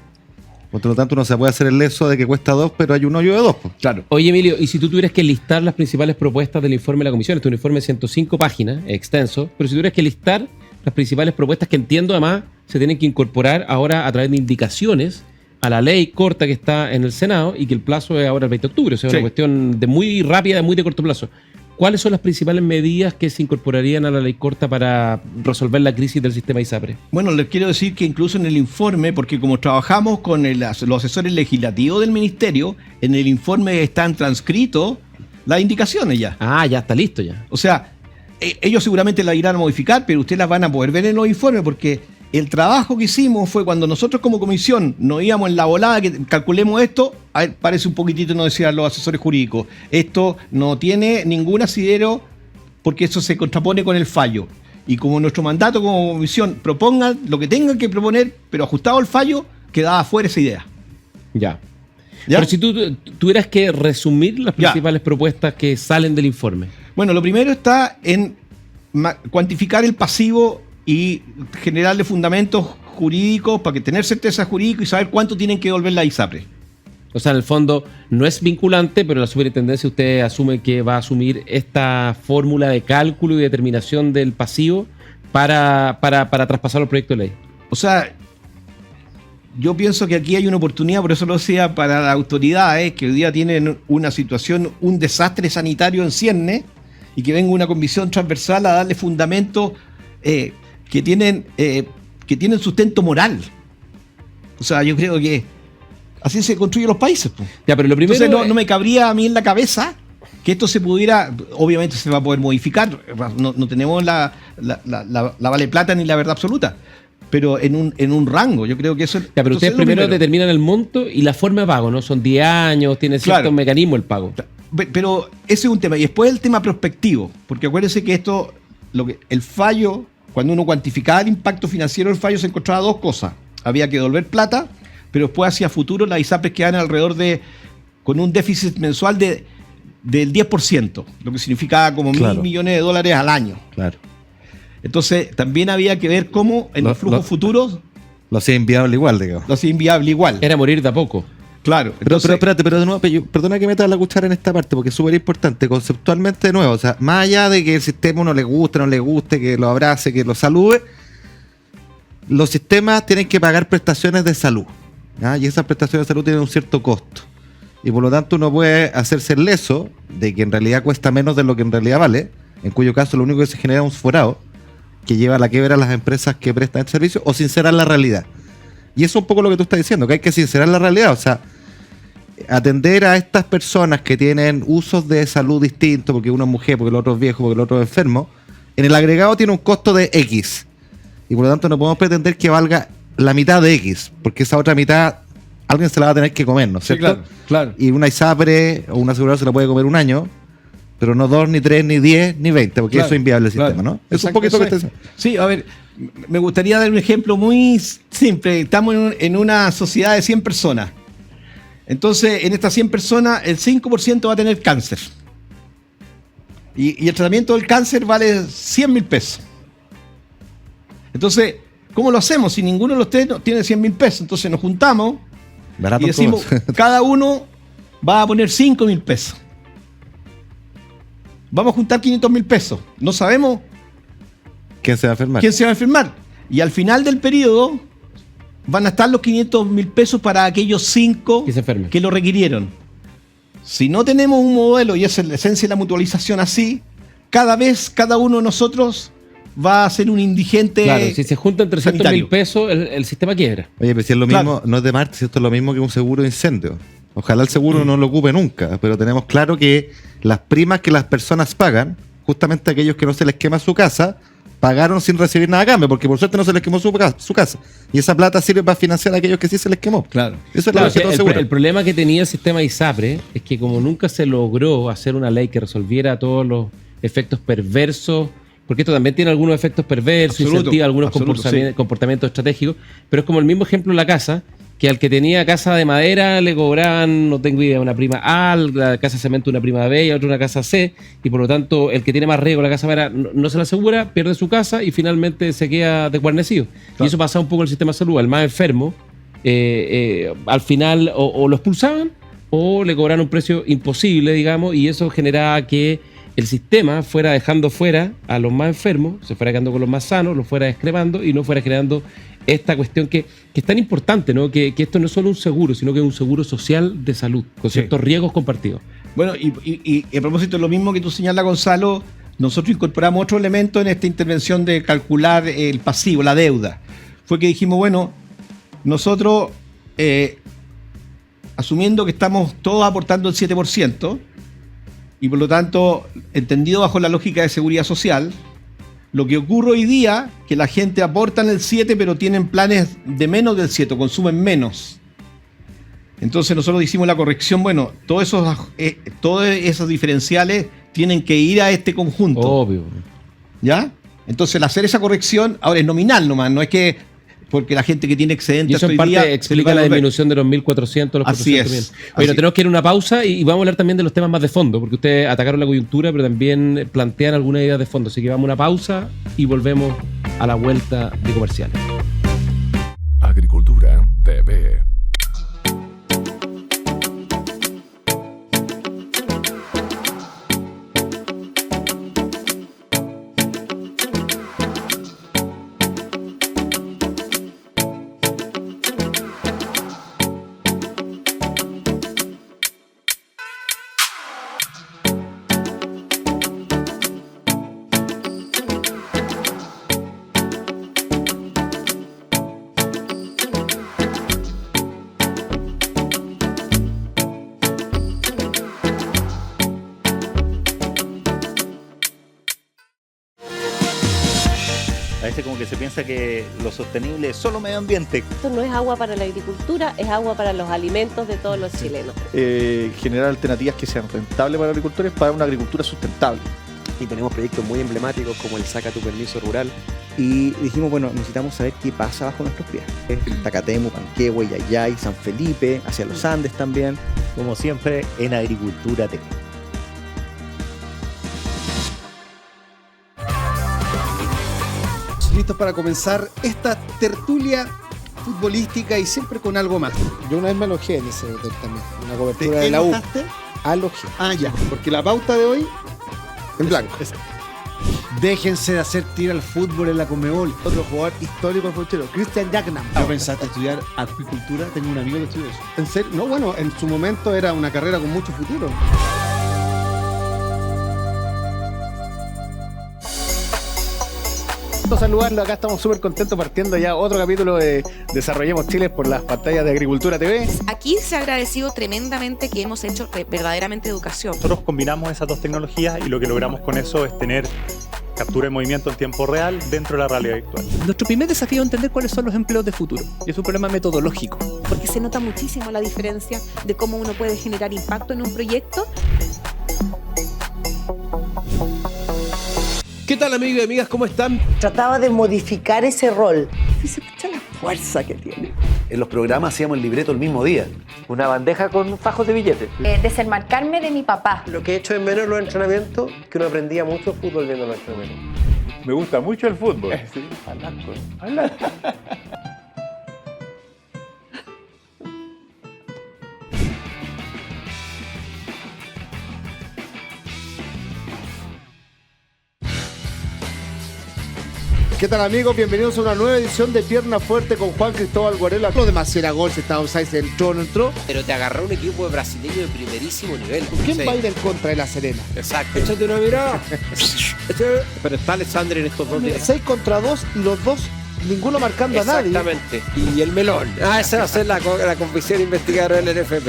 Por lo tanto, no se puede hacer el leso de que cuesta 2, pero hay un hoyo de 2. Pues. Claro. Oye, Emilio, y si tú tuvieras que listar las principales propuestas del informe de la comisión, este es un informe de 105 páginas, extenso, pero si tuvieras que listar las principales propuestas que entiendo además se tienen que incorporar ahora a través de indicaciones a la ley corta que está en el Senado y que el plazo es ahora el 20 de octubre, o sea, es una cuestión de muy rápida, de muy de corto plazo. ¿Cuáles son las principales medidas que se incorporarían a la ley corta para resolver la crisis del sistema ISAPRE? Bueno, les quiero decir que incluso en el informe, porque como trabajamos con los asesores legislativos del ministerio, en el informe están transcritos las indicaciones ya. Ah, ya está listo ya. O sea, ellos seguramente las irán a modificar, pero ustedes las van a poder ver en los informes porque el trabajo que hicimos fue cuando nosotros como comisión nos íbamos en la volada, que calculemos esto, a ver, parece un poquitito, nos decían los asesores jurídicos, esto no tiene ningún asidero porque eso se contrapone con el fallo. Y como nuestro mandato como comisión propongan lo que tengan que proponer, pero ajustado al fallo, quedaba fuera esa idea. Ya. Pero si tú tuvieras que resumir las principales propuestas que salen del informe. Bueno, lo primero está en cuantificar el pasivo y generarle fundamentos jurídicos para que tener certeza jurídica y saber cuánto tienen que devolver la ISAPRE. O sea, en el fondo no es vinculante, pero la superintendencia usted asume que va a asumir esta fórmula de cálculo y determinación del pasivo para traspasar el proyecto de ley. O sea, yo pienso que aquí hay una oportunidad, por eso lo decía, para las autoridades que hoy día tienen una situación, un desastre sanitario en cierne y que venga una comisión transversal a darle fundamentos que tienen sustento moral. O sea, yo creo que así se construyen los países. Pues. Ya, pero lo primero entonces no me cabría a mí en la cabeza que esto se pudiera, obviamente se va a poder modificar, no tenemos la vale plata ni la verdad absoluta, pero en un rango, yo creo que eso... Ya, pero ustedes primero determinan el monto y la forma de pago, ¿no? Son 10 años, tiene cierto mecanismo el pago. Pero ese es un tema. Y después el tema prospectivo, porque acuérdense que esto, el fallo, cuando uno cuantificaba el impacto financiero del fallo, se encontraba dos cosas. Había que devolver plata, pero después hacia futuro las ISAPRES quedan alrededor con un déficit mensual del 10%, lo que significaba como $1.000 millones al año. Claro. Entonces, también había que ver cómo en los flujos futuros... Lo hacía inviable igual, digamos. Lo hacía inviable igual. Era morir de a poco. Claro. Entonces, pero espérate, pero de nuevo, perdona que metas la cuchara en esta parte, porque es súper importante, conceptualmente de nuevo, o sea, más allá de que el sistema no le guste, no le guste, que lo abrace, que lo salude, los sistemas tienen que pagar prestaciones de salud, ¿ya? Y esas prestaciones de salud tienen un cierto costo. Y por lo tanto uno puede hacerse el leso de que en realidad cuesta menos de lo que en realidad vale, en cuyo caso lo único que se genera es un forado que lleva a la quiebra a las empresas que prestan este servicio, o sincerar la realidad. Y eso es un poco lo que tú estás diciendo, que hay que sincerar la realidad, o sea, atender a estas personas que tienen usos de salud distintos, porque uno es mujer, porque el otro es viejo, porque el otro es enfermo, en el agregado tiene un costo de X. Y por lo tanto no podemos pretender que valga la mitad de X, porque esa otra mitad alguien se la va a tener que comer, ¿no es cierto? Sí, claro. Y una ISAPRE o una aseguradora se la puede comer un año, pero no 2, ni 3, ni 10, ni 20, porque eso es inviable el sistema, ¿no? Es un poquito que Sí, a ver, me gustaría dar un ejemplo muy simple. Estamos en una sociedad de 100 personas. Entonces, en estas 100 personas, el 5% va a tener cáncer. Y el tratamiento del cáncer vale 100.000 pesos. Entonces, ¿Cómo lo hacemos? Si ninguno de los tres tiene 100.000 pesos, entonces nos juntamos Barato y decimos, cada uno va a poner 5.000 pesos. Vamos a juntar 500.000 pesos. No sabemos ¿quién se va a enfermar? quién se va a enfermar. Y al final del periodo van a estar los 500.000 pesos para aquellos 5 que lo requirieron. Si no tenemos un modelo, y esa es la esencia de la mutualización así, cada vez cada uno de nosotros va a ser un indigente. Claro, si se juntan 300.000 pesos, el sistema quiebra. Oye, pero si es lo mismo, no es de Marte, si esto es lo mismo que un seguro de incendio. Ojalá el seguro no lo ocupe nunca, pero tenemos claro que las primas que las personas pagan, justamente aquellos que no se les quema su casa, pagaron sin recibir nada a cambio, porque por suerte no se les quemó su casa. Y esa plata sirve para financiar a aquellos que sí se les quemó. Claro. Eso es Claro, seguro. el problema que tenía el sistema ISAPRE es que como nunca se logró hacer una ley que resolviera todos los efectos perversos, porque esto también tiene algunos efectos perversos, incentiva algunos comportamientos estratégicos, pero es como el mismo ejemplo en la casa, que al que tenía casa de madera le cobraban, no tengo idea, una prima A, la casa de cemento una prima B y a otra una casa C, y por lo tanto el que tiene más riesgo la casa de madera no se la asegura, pierde su casa y finalmente se queda desguarnecido. Claro. Y eso pasaba un poco en el sistema de salud. Al más enfermo, al final o lo expulsaban o le cobraban un precio imposible, digamos, y eso generaba que el sistema fuera dejando fuera a los más enfermos, se fuera quedando con los más sanos, los fuera discrepando y no fuera creando esta cuestión que es tan importante, ¿no? Que esto no es solo un seguro, sino que es un seguro social de salud, con ciertos riesgos compartidos. Bueno, y a propósito de lo mismo que tú señalas, Gonzalo, nosotros incorporamos otro elemento en esta intervención de calcular el pasivo, la deuda. Fue que dijimos, bueno, nosotros, asumiendo que estamos todos aportando el 7%, y por lo tanto, entendido bajo la lógica de seguridad social, lo que ocurre hoy día, que la gente aporta en el 7, pero tienen planes de menos del 7, consumen menos. Entonces nosotros hicimos la corrección, bueno, todos esos diferenciales tienen que ir a este conjunto. Obvio. ¿Ya? Entonces al hacer esa corrección, ahora es nominal nomás, no es que porque la gente que tiene excedente y eso en parte explica la disminución de los 1.400, los 400.000. Pero tenemos que ir a una pausa y vamos a hablar también de los temas más de fondo, porque ustedes atacaron la coyuntura, pero también plantean algunas ideas de fondo. Así que vamos a una pausa y volvemos a la vuelta de comerciales. Agricultura TV. A veces como que se piensa que lo sostenible es solo medio ambiente. Esto no es agua para la agricultura, es agua para los alimentos de todos los chilenos. Generar alternativas que sean rentables para los agricultores para una agricultura sustentable. Y tenemos proyectos muy emblemáticos como el Saca tu Permiso Rural. Y dijimos, bueno, necesitamos saber qué pasa bajo nuestros pies. Takatemu, Panquehue, Yayay, San Felipe, hacia los Andes también. Como siempre, en Agricultura TV. Listos para comenzar esta tertulia futbolística y siempre con algo más. Yo una vez me alojé en ese hotel también, una cobertura de la U. Alojé. Ah, ya, porque la pauta de hoy en blanco. Déjense de hacer tiro al fútbol en la Conmebol. Otro jugador histórico del fútbol, Christian Jackman. ¿No pensaste estudiar acuicultura? Tengo un amigo que estudió eso. ¿En serio? No, bueno, en su momento era una carrera con mucho futuro. Saludarlo, acá estamos súper contentos partiendo ya otro capítulo de Desarrollemos Chile por las pantallas de Agricultura TV. Aquí se ha agradecido tremendamente que hemos hecho verdaderamente educación. Nosotros combinamos esas dos tecnologías y lo que logramos con eso es tener captura de movimiento en tiempo real dentro de la realidad virtual. Nuestro primer desafío es entender cuáles son los empleos de futuro, y es un problema metodológico. Porque se nota muchísimo la diferencia de cómo uno puede generar impacto en un proyecto. ¿Qué tal, amigos y amigas? ¿Cómo están? Trataba de modificar ese rol. Y se escucha la fuerza que tiene. En los programas hacíamos el libreto el mismo día. Una bandeja con fajos de billetes. Desenmarcarme de mi papá. Lo que he hecho en menos los entrenamientos, que uno aprendía mucho fútbol viendo los entrenamientos. Me gusta mucho el fútbol. Sí, Alasco. ¿Qué tal, amigos? Bienvenidos a una nueva edición de Pierna Fuerte con Juan Cristóbal Guarela. Lo de Macera gol, se estaba offside, entró, no entró. Pero te agarró un equipo brasileño de primerísimo nivel. ¿Quién va a ir en contra de La Serena? Exacto. Échate una mirada. Pero está Alessandri en estos 2 días. 6 contra 2 y los dos, ninguno marcando a nadie. Exactamente. Y el melón. Esa va a ser la comisión investigadora del NFP.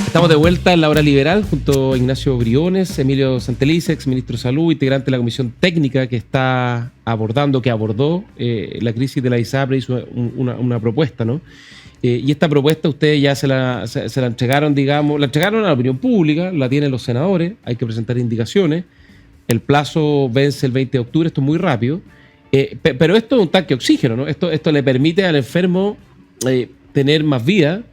Estamos de vuelta en la hora liberal junto a Ignacio Briones, Emilio Santelice, ex ministro de Salud, integrante de la comisión técnica que está abordó la crisis de la ISAPRE, hizo una propuesta, ¿no? Y esta propuesta ustedes ya se la entregaron, digamos, la entregaron a la opinión pública, la tienen los senadores, hay que presentar indicaciones, el plazo vence el 20 de octubre, esto es muy rápido, pero esto es un tanque de oxígeno, ¿no? Esto le permite al enfermo tener más vida,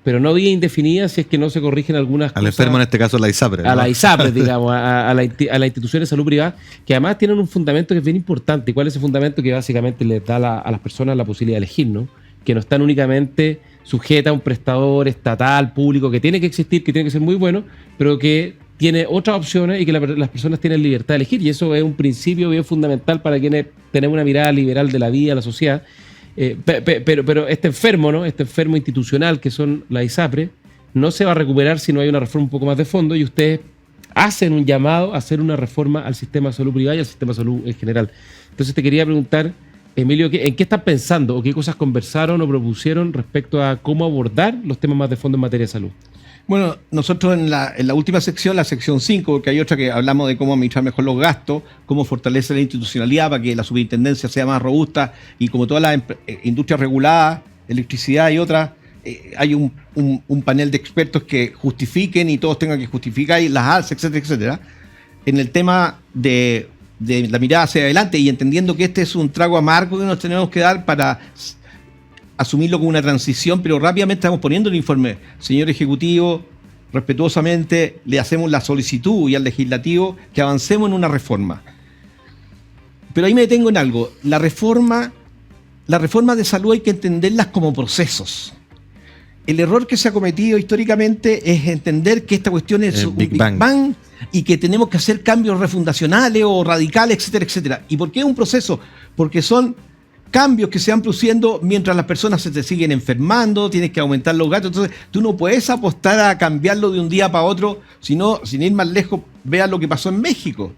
pero no vida indefinida si es que no se corrigen algunas cosas. Al enfermo, en este caso, la ISAPRE, ¿no? A la ISAPRE, digamos, a las instituciones de salud privada, que además tienen un fundamento que es bien importante. ¿Y cuál es ese fundamento? Que básicamente les da a las personas la posibilidad de elegir, ¿no? Que no están únicamente sujetas a un prestador estatal, público, que tiene que existir, que tiene que ser muy bueno, pero que tiene otras opciones y que las personas tienen libertad de elegir. Y eso es un principio bien fundamental para quienes tenemos una mirada liberal de la vida, de la sociedad. Pero este enfermo, ¿no? Este enfermo institucional que son la ISAPRE, no se va a recuperar si no hay una reforma un poco más de fondo, y ustedes hacen un llamado a hacer una reforma al sistema de salud privada y al sistema de salud en general. Entonces te quería preguntar, Emilio, ¿en qué están pensando o qué cosas conversaron o propusieron respecto a cómo abordar los temas más de fondo en materia de salud? Bueno, nosotros en la última sección, la sección 5, porque hay otra que hablamos de cómo administrar mejor los gastos, cómo fortalecer la institucionalidad para que la superintendencia sea más robusta, y como todas las industrias reguladas, electricidad y otras, hay un panel de expertos que justifiquen y todos tengan que justificar y las alzas, etcétera, etcétera. En el tema de la mirada hacia adelante y entendiendo que este es un trago amargo que nos tenemos que dar para asumirlo como una transición, pero rápidamente estamos poniendo el informe. Señor Ejecutivo, respetuosamente le hacemos la solicitud y al Legislativo que avancemos en una reforma. Pero ahí me detengo en algo. La reforma de salud hay que entenderlas como procesos. El error que se ha cometido históricamente es entender que esta cuestión es un Big Bang y que tenemos que hacer cambios refundacionales o radicales, etcétera, etcétera. ¿Y por qué es un proceso? Porque son cambios que se van produciendo mientras las personas se te siguen enfermando, tienes que aumentar los gastos. Entonces, tú no puedes apostar a cambiarlo de un día para otro, sino, sin ir más lejos, vean lo que pasó en México.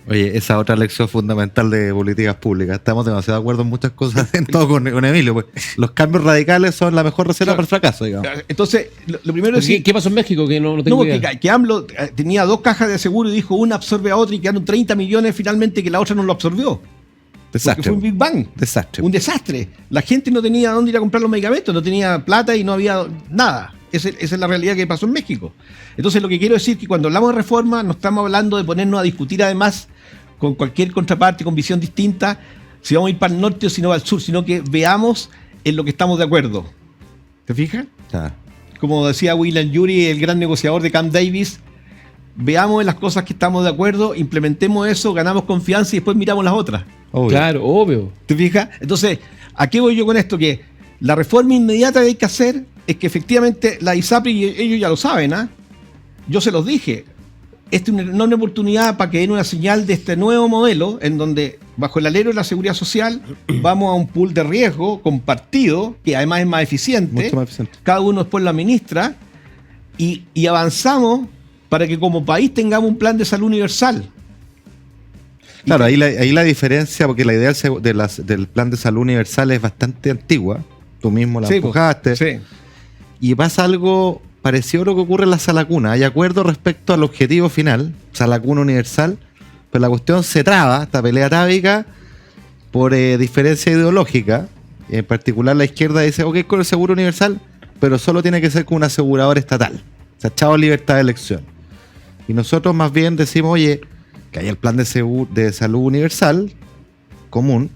Oye, esa otra lección fundamental de políticas públicas. Estamos demasiado de acuerdo en muchas cosas, en todo con Emilio. Pues. Los cambios radicales son la mejor receta para el fracaso, digamos. Entonces, lo primero es... ¿Qué pasó en México? Que no tengo idea. Que AMLO tenía 2 cajas de seguro y dijo una absorbe a otra y quedaron 30 millones finalmente que la otra no lo absorbió. Desastre. Porque fue un Big Bang. Desastre. Un desastre. La gente no tenía dónde ir a comprar los medicamentos, no tenía plata y no había nada. Esa es la realidad que pasó en México. Entonces, lo que quiero decir es que cuando hablamos de reforma, no estamos hablando de ponernos a discutir además con cualquier contraparte, con visión distinta, si vamos a ir para el norte o si no para el sur, sino que veamos en lo que estamos de acuerdo. ¿Te fijas? Claro. Como decía William Ury, el gran negociador de Camp Davis, veamos en las cosas que estamos de acuerdo, implementemos eso, ganamos confianza y después miramos las otras. Obvio. Claro, obvio. ¿Te fijas? Entonces, ¿a qué voy yo con esto? Que la reforma inmediata que hay que hacer es que efectivamente la ISAPRE, y ellos ya lo saben, ¿ah? Yo se los dije, esta es una enorme oportunidad para que den una señal de este nuevo modelo en donde, bajo el alero de la seguridad social, vamos a un pool de riesgo compartido, que además es más eficiente. Mucho más eficiente. Cada uno después lo administra y avanzamos para que como país tengamos un plan de salud universal. Claro, ahí la diferencia, porque la idea del plan de salud universal es bastante antigua. Tú mismo la empujaste. Sí. Y pasa algo parecido a lo que ocurre en la sala cuna. Hay acuerdo respecto al objetivo final, sala cuna universal, pero la cuestión se traba, esta pelea atávica, por diferencia ideológica. En particular, la izquierda dice, ok, con el seguro universal, pero solo tiene que ser con un asegurador estatal. O sea, chao libertad de elección. Y nosotros más bien decimos, oye, que haya el plan de salud universal común,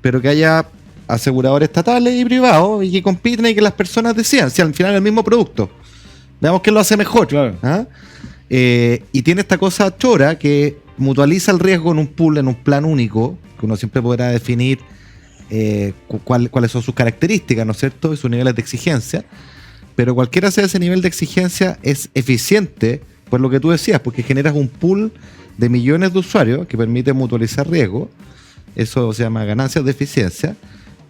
pero que haya aseguradores estatales y privados y que compiten y que las personas decidan, si al final es el mismo producto. Veamos quién lo hace mejor. Claro. ¿Ah? Y tiene esta cosa chora que mutualiza el riesgo en un pool, en un plan único, que uno siempre podrá definir cuáles son sus características, ¿no es cierto? Y sus niveles de exigencia. Pero cualquiera sea ese nivel de exigencia es eficiente, por lo que tú decías, porque generas un pool de millones de usuarios que permite mutualizar riesgo. Eso se llama ganancias de eficiencia.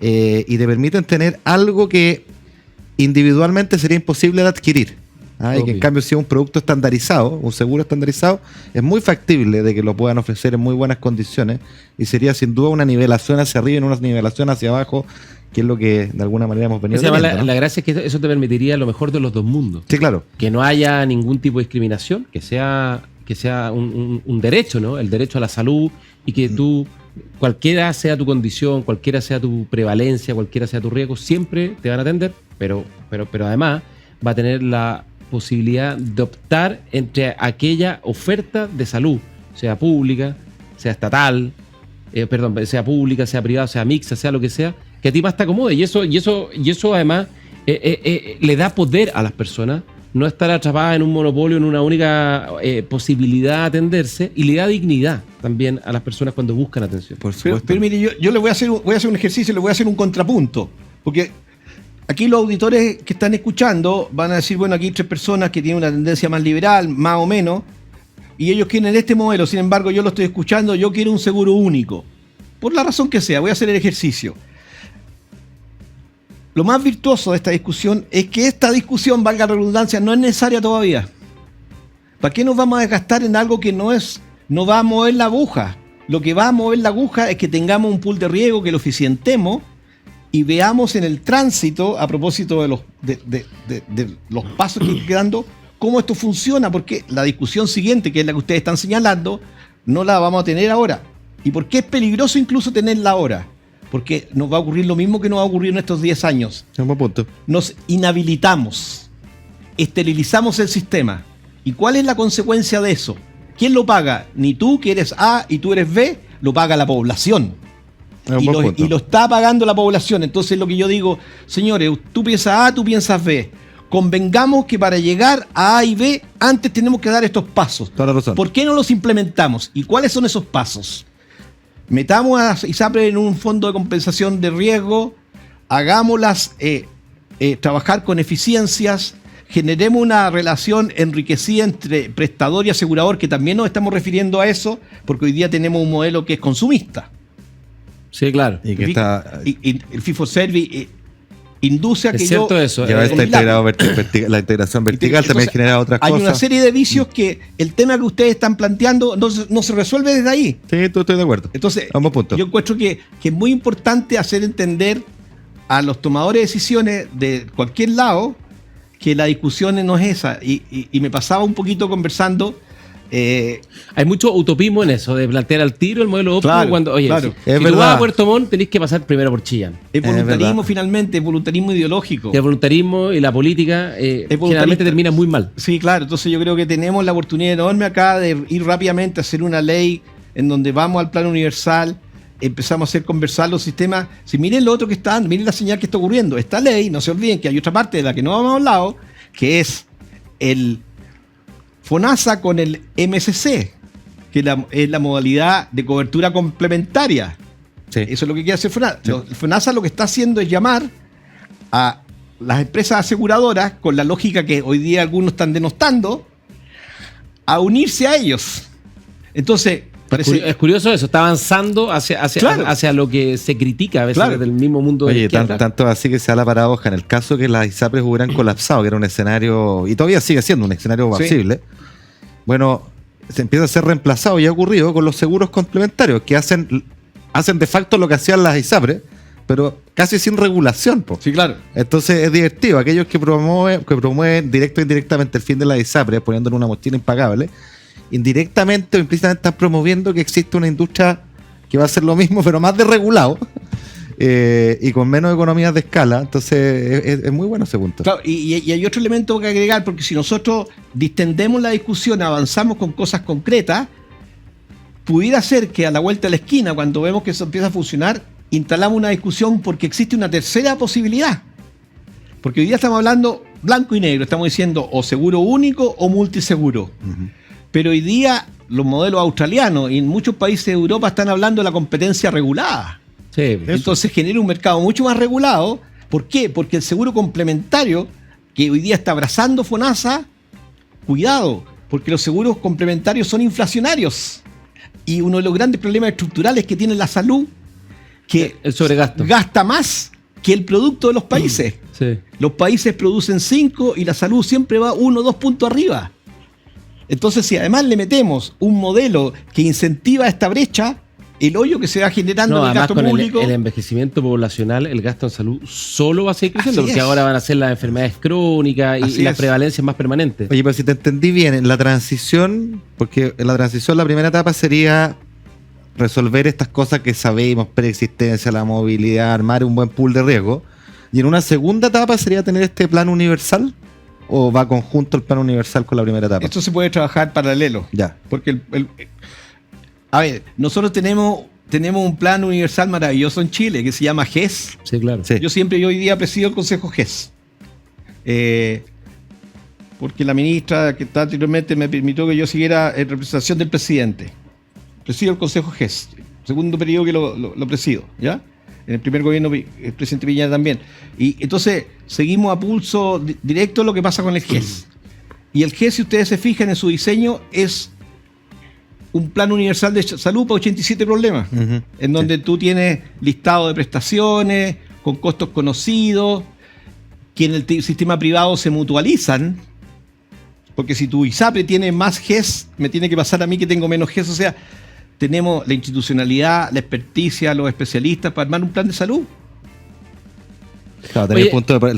Y te permiten tener algo que individualmente sería imposible de adquirir. Y que en cambio, si es un producto estandarizado, un seguro estandarizado, es muy factible de que lo puedan ofrecer en muy buenas condiciones y sería sin duda una nivelación hacia arriba y no una nivelación hacia abajo, que es lo que de alguna manera hemos venido teniendo, ¿no? La gracia es que eso te permitiría lo mejor de los dos mundos. Sí, claro. Que no haya ningún tipo de discriminación, que sea un derecho, ¿no? El derecho a la salud y que tú, cualquiera sea tu condición, cualquiera sea tu prevalencia, cualquiera sea tu riesgo, siempre te van a atender, pero además va a tener la posibilidad de optar entre aquella oferta de salud, sea pública, sea estatal, sea pública, sea privada, sea mixta, sea lo que sea, que a ti más te acomode. Y eso además le da poder a las personas, no estar atrapadas en un monopolio, en una única posibilidad de atenderse, y le da dignidad también a las personas cuando buscan atención. Por supuesto. Pero mire, yo le voy a hacer un ejercicio, le voy a hacer un contrapunto, porque aquí los auditores que están escuchando van a decir, bueno, aquí hay 3 personas que tienen una tendencia más liberal, más o menos, y ellos quieren este modelo. Sin embargo, yo lo estoy escuchando, yo quiero un seguro único. Por la razón que sea, voy a hacer el ejercicio. Lo más virtuoso de esta discusión es que esta discusión, valga la redundancia, no es necesaria todavía. ¿Para qué nos vamos a desgastar en algo que no va a mover la aguja? Lo que va a mover la aguja es que tengamos un pool de riesgo, que lo eficientemos y veamos en el tránsito, a propósito de los pasos que hay dando, cómo esto funciona, porque la discusión siguiente, que es la que ustedes están señalando, no la vamos a tener ahora. ¿Y por qué es peligroso incluso tenerla ahora? Porque nos va a ocurrir lo mismo que nos va a ocurrir en estos 10 años. Nos inhabilitamos, esterilizamos el sistema. ¿Y cuál es la consecuencia de eso? ¿Quién lo paga? Ni tú, que eres A y tú eres B, lo paga la población. Y lo está pagando la población. Entonces lo que yo digo, señores, tú piensas A, tú piensas B. Convengamos que para llegar a A y B, antes tenemos que dar estos pasos. Toda la razón. ¿Por qué no los implementamos? ¿Y cuáles son esos pasos? Metamos a ISAPRE en un fondo de compensación de riesgo, hagámoslas trabajar con eficiencias, generemos una relación enriquecida entre prestador y asegurador, que también nos estamos refiriendo a eso, porque hoy día tenemos un modelo que es consumista. Sí, claro. Y que y el fee for service induce a que es cierto eso. Ya está integrado la integración vertical, también genera otras cosas. Hay una serie de vicios que el tema que ustedes están planteando no se resuelve desde ahí. Sí, estoy de acuerdo. Entonces, yo encuentro que es muy importante hacer entender a los tomadores de decisiones de cualquier lado que la discusión no es esa. Y me pasaba un poquito conversando. Hay mucho utopismo en eso, de plantear al tiro el modelo óptimo. Claro, cuando, oye, claro. si tú vas a Puerto Montt, tenés que pasar primero por Chillán. Es voluntarismo finalmente, es voluntarismo ideológico. Y el voluntarismo y la política generalmente termina muy mal. Sí, claro. Entonces yo creo que tenemos la oportunidad enorme acá de ir rápidamente a hacer una ley en donde vamos al plano universal, empezamos a hacer conversar los sistemas. Si miren lo otro que está, miren la señal que está ocurriendo. Esta ley, no se olviden que hay otra parte de la que no hemos hablado, que es el FONASA con el MSC, que es la modalidad de cobertura complementaria. Sí. Eso es lo que quiere hacer FONASA. Sí. FONASA lo que está haciendo es llamar a las empresas aseguradoras, con la lógica que hoy día algunos están denostando, a unirse a ellos. Entonces, es curioso eso, está avanzando hacia lo que se critica a veces del mismo mundo de izquierda. Tanto así que se da la paradoja. En el caso que las ISAPRES hubieran colapsado, que era un escenario, y todavía sigue siendo un escenario posible, bueno, se empieza a ser reemplazado, y ha ocurrido con los seguros complementarios, que hacen de facto lo que hacían las ISAPRES, pero casi sin regulación. Sí, claro. Entonces es divertido. Aquellos que promueven directo e indirectamente el fin de las ISAPRES, poniendo en una mochila impagable, indirectamente o implícitamente están promoviendo que existe una industria que va a hacer lo mismo, pero más desregulado y con menos economías de escala. Entonces es muy bueno ese punto. Claro, y hay otro elemento que agregar, porque si nosotros distendemos la discusión, avanzamos con cosas concretas, pudiera ser que a la vuelta de la esquina, cuando vemos que eso empieza a funcionar, instalamos una discusión porque existe una tercera posibilidad. Porque hoy día estamos hablando blanco y negro, estamos diciendo o seguro único o multiseguro. Pero hoy día los modelos australianos y en muchos países de Europa están hablando de la competencia regulada. Sí, entonces genera un mercado mucho más regulado. ¿Por qué? Porque el seguro complementario que hoy día está abrazando FONASA, cuidado, porque los seguros complementarios son inflacionarios. Y uno de los grandes problemas estructurales que tiene la salud, que el sobregasto gasta más que el producto de los países. Sí. Los países producen 5 y la salud siempre va 1 o 2 puntos arriba. Entonces, si además le metemos un modelo que incentiva esta brecha, el hoyo que se va generando en el gasto público. El envejecimiento poblacional, el gasto en salud solo va a seguir creciendo, porque ahora van a ser las enfermedades crónicas y las prevalencias más permanentes. Oye, pero si te entendí bien, en la transición, porque en la transición la primera etapa sería resolver estas cosas que sabemos, preexistencia, la movilidad, armar un buen pool de riesgo, y en una segunda etapa sería tener este plan universal, ¿o va conjunto el plan universal con la primera etapa? Esto se puede trabajar paralelo. Ya. Porque a ver, nosotros tenemos un plan universal maravilloso en Chile que se llama GES. Sí, claro. Sí. Yo hoy día presido el Consejo GES. Porque la ministra que está anteriormente me permitió que yo siguiera en representación del presidente. Presido el Consejo GES. Segundo periodo que lo presido, ¿ya? En el primer gobierno el presidente Piñera también. Y entonces seguimos a pulso directo lo que pasa con el GES. Y el GES, si ustedes se fijan en su diseño, es un plan universal de salud para 87 problemas, en donde tú tienes listado de prestaciones, con costos conocidos, que en el sistema privado se mutualizan, porque si tu ISAPRE tiene más GES, me tiene que pasar a mí que tengo menos GES, o sea, tenemos la institucionalidad, la experticia, los especialistas para armar un plan de salud. Claro, tener el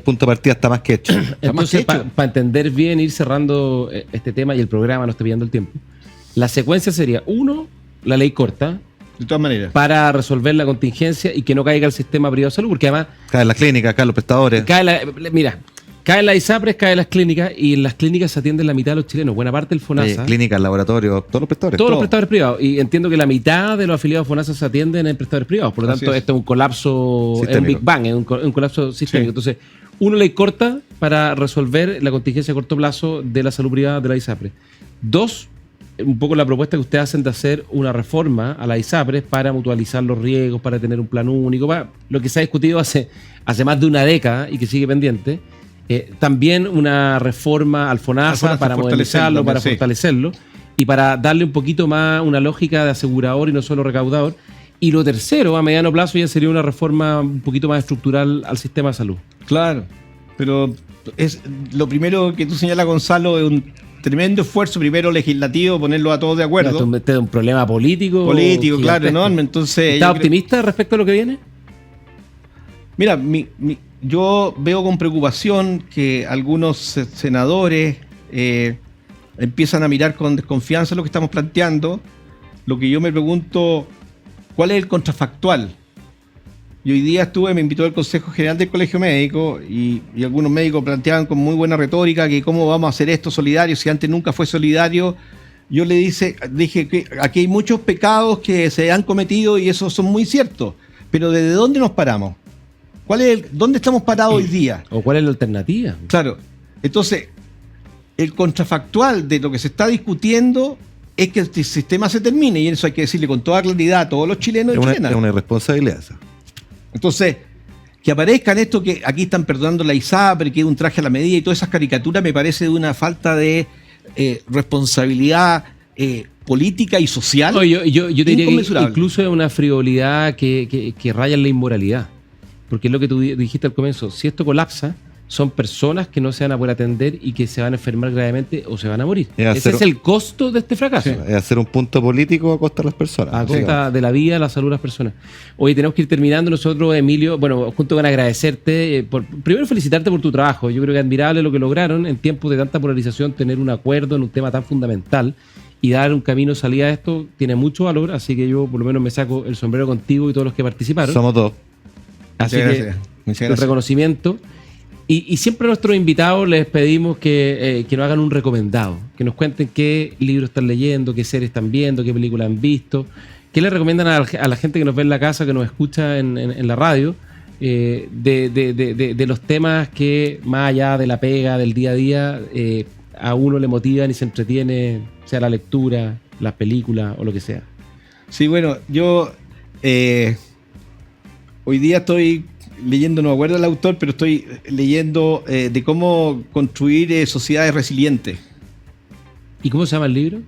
punto de partida está más que hecho. Entonces, para entender bien, ir cerrando este tema y el programa, no estoy pillando el tiempo. La secuencia sería, 1, la ley corta. De todas maneras. Para resolver la contingencia y que no caiga el sistema privado de salud, porque además... Caen las clínicas, caen los prestadores. Caen las ISAPRES, caen las clínicas, y en las clínicas se atienden la mitad de los chilenos. Buena parte del FONASA. Clínicas, laboratorios, todos los prestadores. Todos los prestadores privados. Y entiendo que la mitad de los afiliados a FONASA se atienden en prestadores privados. Por lo tanto, esto es un colapso, es un Big Bang, es un colapso sistémico. Sí. Entonces, 1, ley corta para resolver la contingencia a corto plazo de la salud privada de la ISAPRE. 2, un poco la propuesta que ustedes hacen de hacer una reforma a la ISAPRES para mutualizar los riesgos, para tener un plan único, para lo que se ha discutido hace más de una década y que sigue pendiente. También una reforma al FONASA para modernizarlo, para fortalecerlo y para darle un poquito más una lógica de asegurador y no solo recaudador. Y lo tercero, a mediano plazo, ya sería una reforma un poquito más estructural al sistema de salud. Claro, pero es lo primero que tú señalas, Gonzalo, es un tremendo esfuerzo, primero legislativo, ponerlo a todos de acuerdo. Este es un problema político. Político, claro, enorme. Entonces, ¿estás optimista respecto a lo que viene? Mira, yo veo con preocupación que algunos senadores empiezan a mirar con desconfianza lo que estamos planteando. Lo que yo me pregunto, ¿cuál es el contrafactual? Y hoy día me invitó el Consejo General del Colegio Médico y algunos médicos planteaban con muy buena retórica que cómo vamos a hacer esto solidario si antes nunca fue solidario. Yo le dije que aquí hay muchos pecados que se han cometido y esos son muy ciertos, pero ¿desde dónde nos paramos? ¿Dónde estamos parados hoy día? ¿O cuál es la alternativa? Claro. Entonces, el contrafactual de lo que se está discutiendo es que el sistema se termine, y eso hay que decirle con toda claridad a todos los chilenos y chilenas. Es una irresponsabilidad esa. Entonces, que aparezcan esto que aquí están perdonando la ISAPRE, que es un traje a la medida y todas esas caricaturas, me parece de una falta de responsabilidad política y social. No, yo diría que incluso es una frivolidad que raya en la inmoralidad. Porque es lo que tú dijiste al comienzo, si esto colapsa, son personas que no se van a poder atender y que se van a enfermar gravemente o se van a morir. Ese es el costo de este fracaso. Sí, es hacer un punto político a costa de las personas. A costa de la vida, la salud de las personas. Hoy tenemos que ir terminando. Nosotros, Emilio, bueno, junto con agradecerte, primero felicitarte por tu trabajo. Yo creo que es admirable lo que lograron en tiempos de tanta polarización, tener un acuerdo en un tema tan fundamental y dar un camino de salida a esto tiene mucho valor, así que yo por lo menos me saco el sombrero contigo y todos los que participaron. Somos dos. Así que el reconocimiento. Y siempre a nuestros invitados les pedimos que nos hagan un recomendado, que nos cuenten qué libros están leyendo, qué series están viendo, qué películas han visto, qué le recomiendan a la gente que nos ve en la casa, que nos escucha en la radio, de los temas que, más allá de la pega, del día a día, a uno le motivan y se entretiene, sea la lectura, las películas o lo que sea. Sí, bueno, yo hoy día estoy leyendo, no me acuerdo el autor, pero estoy leyendo de cómo construir sociedades resilientes. ¿Y cómo se llama el libro?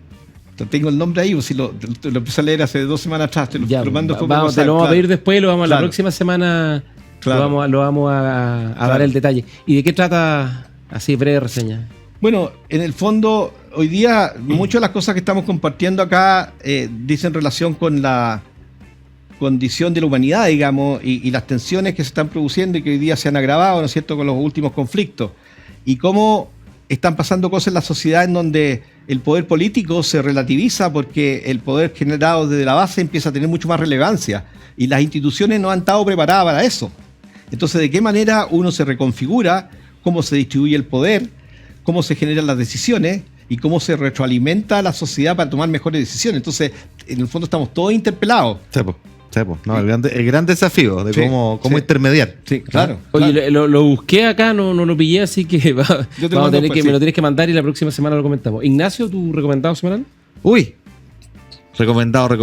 Tengo el nombre ahí, o si lo empecé a leer hace 2 semanas atrás, te lo mando. Te lo vamos a pedir después, la próxima semana lo vamos a dar el detalle. ¿Y de qué trata, así breve reseña? Bueno, en el fondo, hoy día muchas de las cosas que estamos compartiendo acá dicen relación con la condición de la humanidad, digamos, y las tensiones que se están produciendo y que hoy día se han agravado, ¿no es cierto?, con los últimos conflictos. Y cómo están pasando cosas en la sociedad en donde el poder político se relativiza porque el poder generado desde la base empieza a tener mucho más relevancia y las instituciones no han estado preparadas para eso. Entonces, ¿de qué manera uno se reconfigura? ¿Cómo se distribuye el poder? ¿Cómo se generan las decisiones? Y cómo se retroalimenta a la sociedad para tomar mejores decisiones. Entonces, en el fondo estamos todos interpelados. No, el gran desafío de cómo intermediar. Sí, claro. Oye, lo busqué acá, no lo pillé, así que me lo tienes que mandar y la próxima semana lo comentamos. Ignacio, ¿tu recomendado semanal? Uy, recomendado.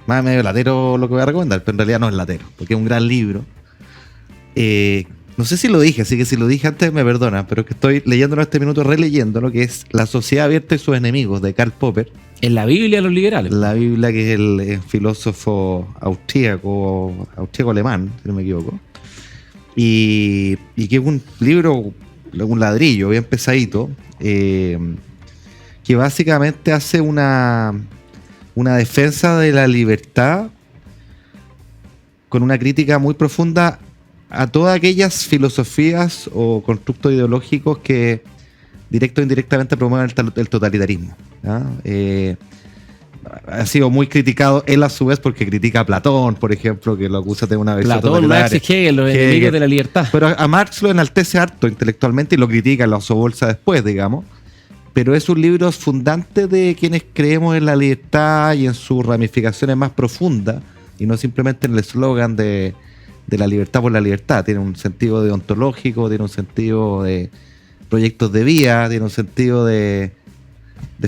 Más medio latero lo que voy a recomendar, pero en realidad no es latero, porque es un gran libro. No sé si lo dije, así que si lo dije antes me perdona, pero es que estoy leyéndolo en este minuto, releyéndolo, que es La sociedad abierta y sus enemigos, de Karl Popper. En la Biblia de los liberales. La Biblia, que es el filósofo austríaco-alemán, si no me equivoco. Y que es un libro, un ladrillo bien pesadito, que básicamente hace una defensa de la libertad con una crítica muy profunda a todas aquellas filosofías o constructos ideológicos que directo o indirectamente promueven el totalitarismo. Ha sido muy criticado él a su vez porque critica a Platón, por ejemplo, que lo acusa de una versión totalitaria. Marx y Hegel, los enemigos de la libertad. Pero a Marx lo enaltece harto intelectualmente y lo critica, lo sobolsa después, digamos. Pero es un libro fundante de quienes creemos en la libertad y en sus ramificaciones más profundas, y no simplemente en el eslogan de la libertad por la libertad. Tiene un sentido deontológico, tiene un sentido de proyectos de vida, tiene un sentido de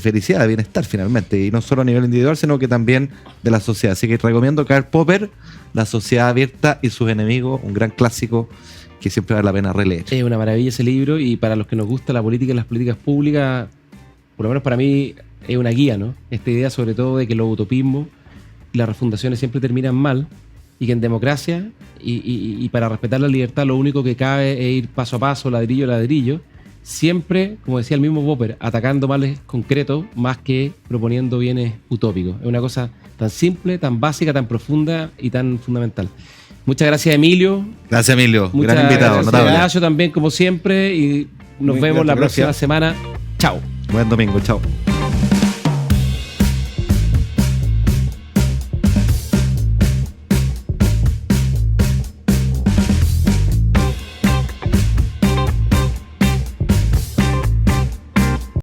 felicidad, de bienestar finalmente, y no solo a nivel individual, sino que también de la sociedad. Así que recomiendo Karl Popper, La sociedad abierta y sus enemigos, un gran clásico que siempre vale la pena releer. Es una maravilla ese libro, y para los que nos gusta la política y las políticas públicas, por lo menos para mí es una guía, ¿no? Esta idea sobre todo de que los utopismos y las refundaciones siempre terminan mal, y que en democracia y para respetar la libertad lo único que cabe es ir paso a paso, ladrillo a ladrillo, siempre, como decía el mismo Popper, atacando males concretos más que proponiendo bienes utópicos. Es una cosa tan simple, tan básica, tan profunda y tan fundamental. Muchas gracias, Emilio. Gracias, Emilio. Gran invitado. Gracias, Ignacio, también, como siempre, y nos vemos la próxima semana. Chao. Buen domingo. Chao.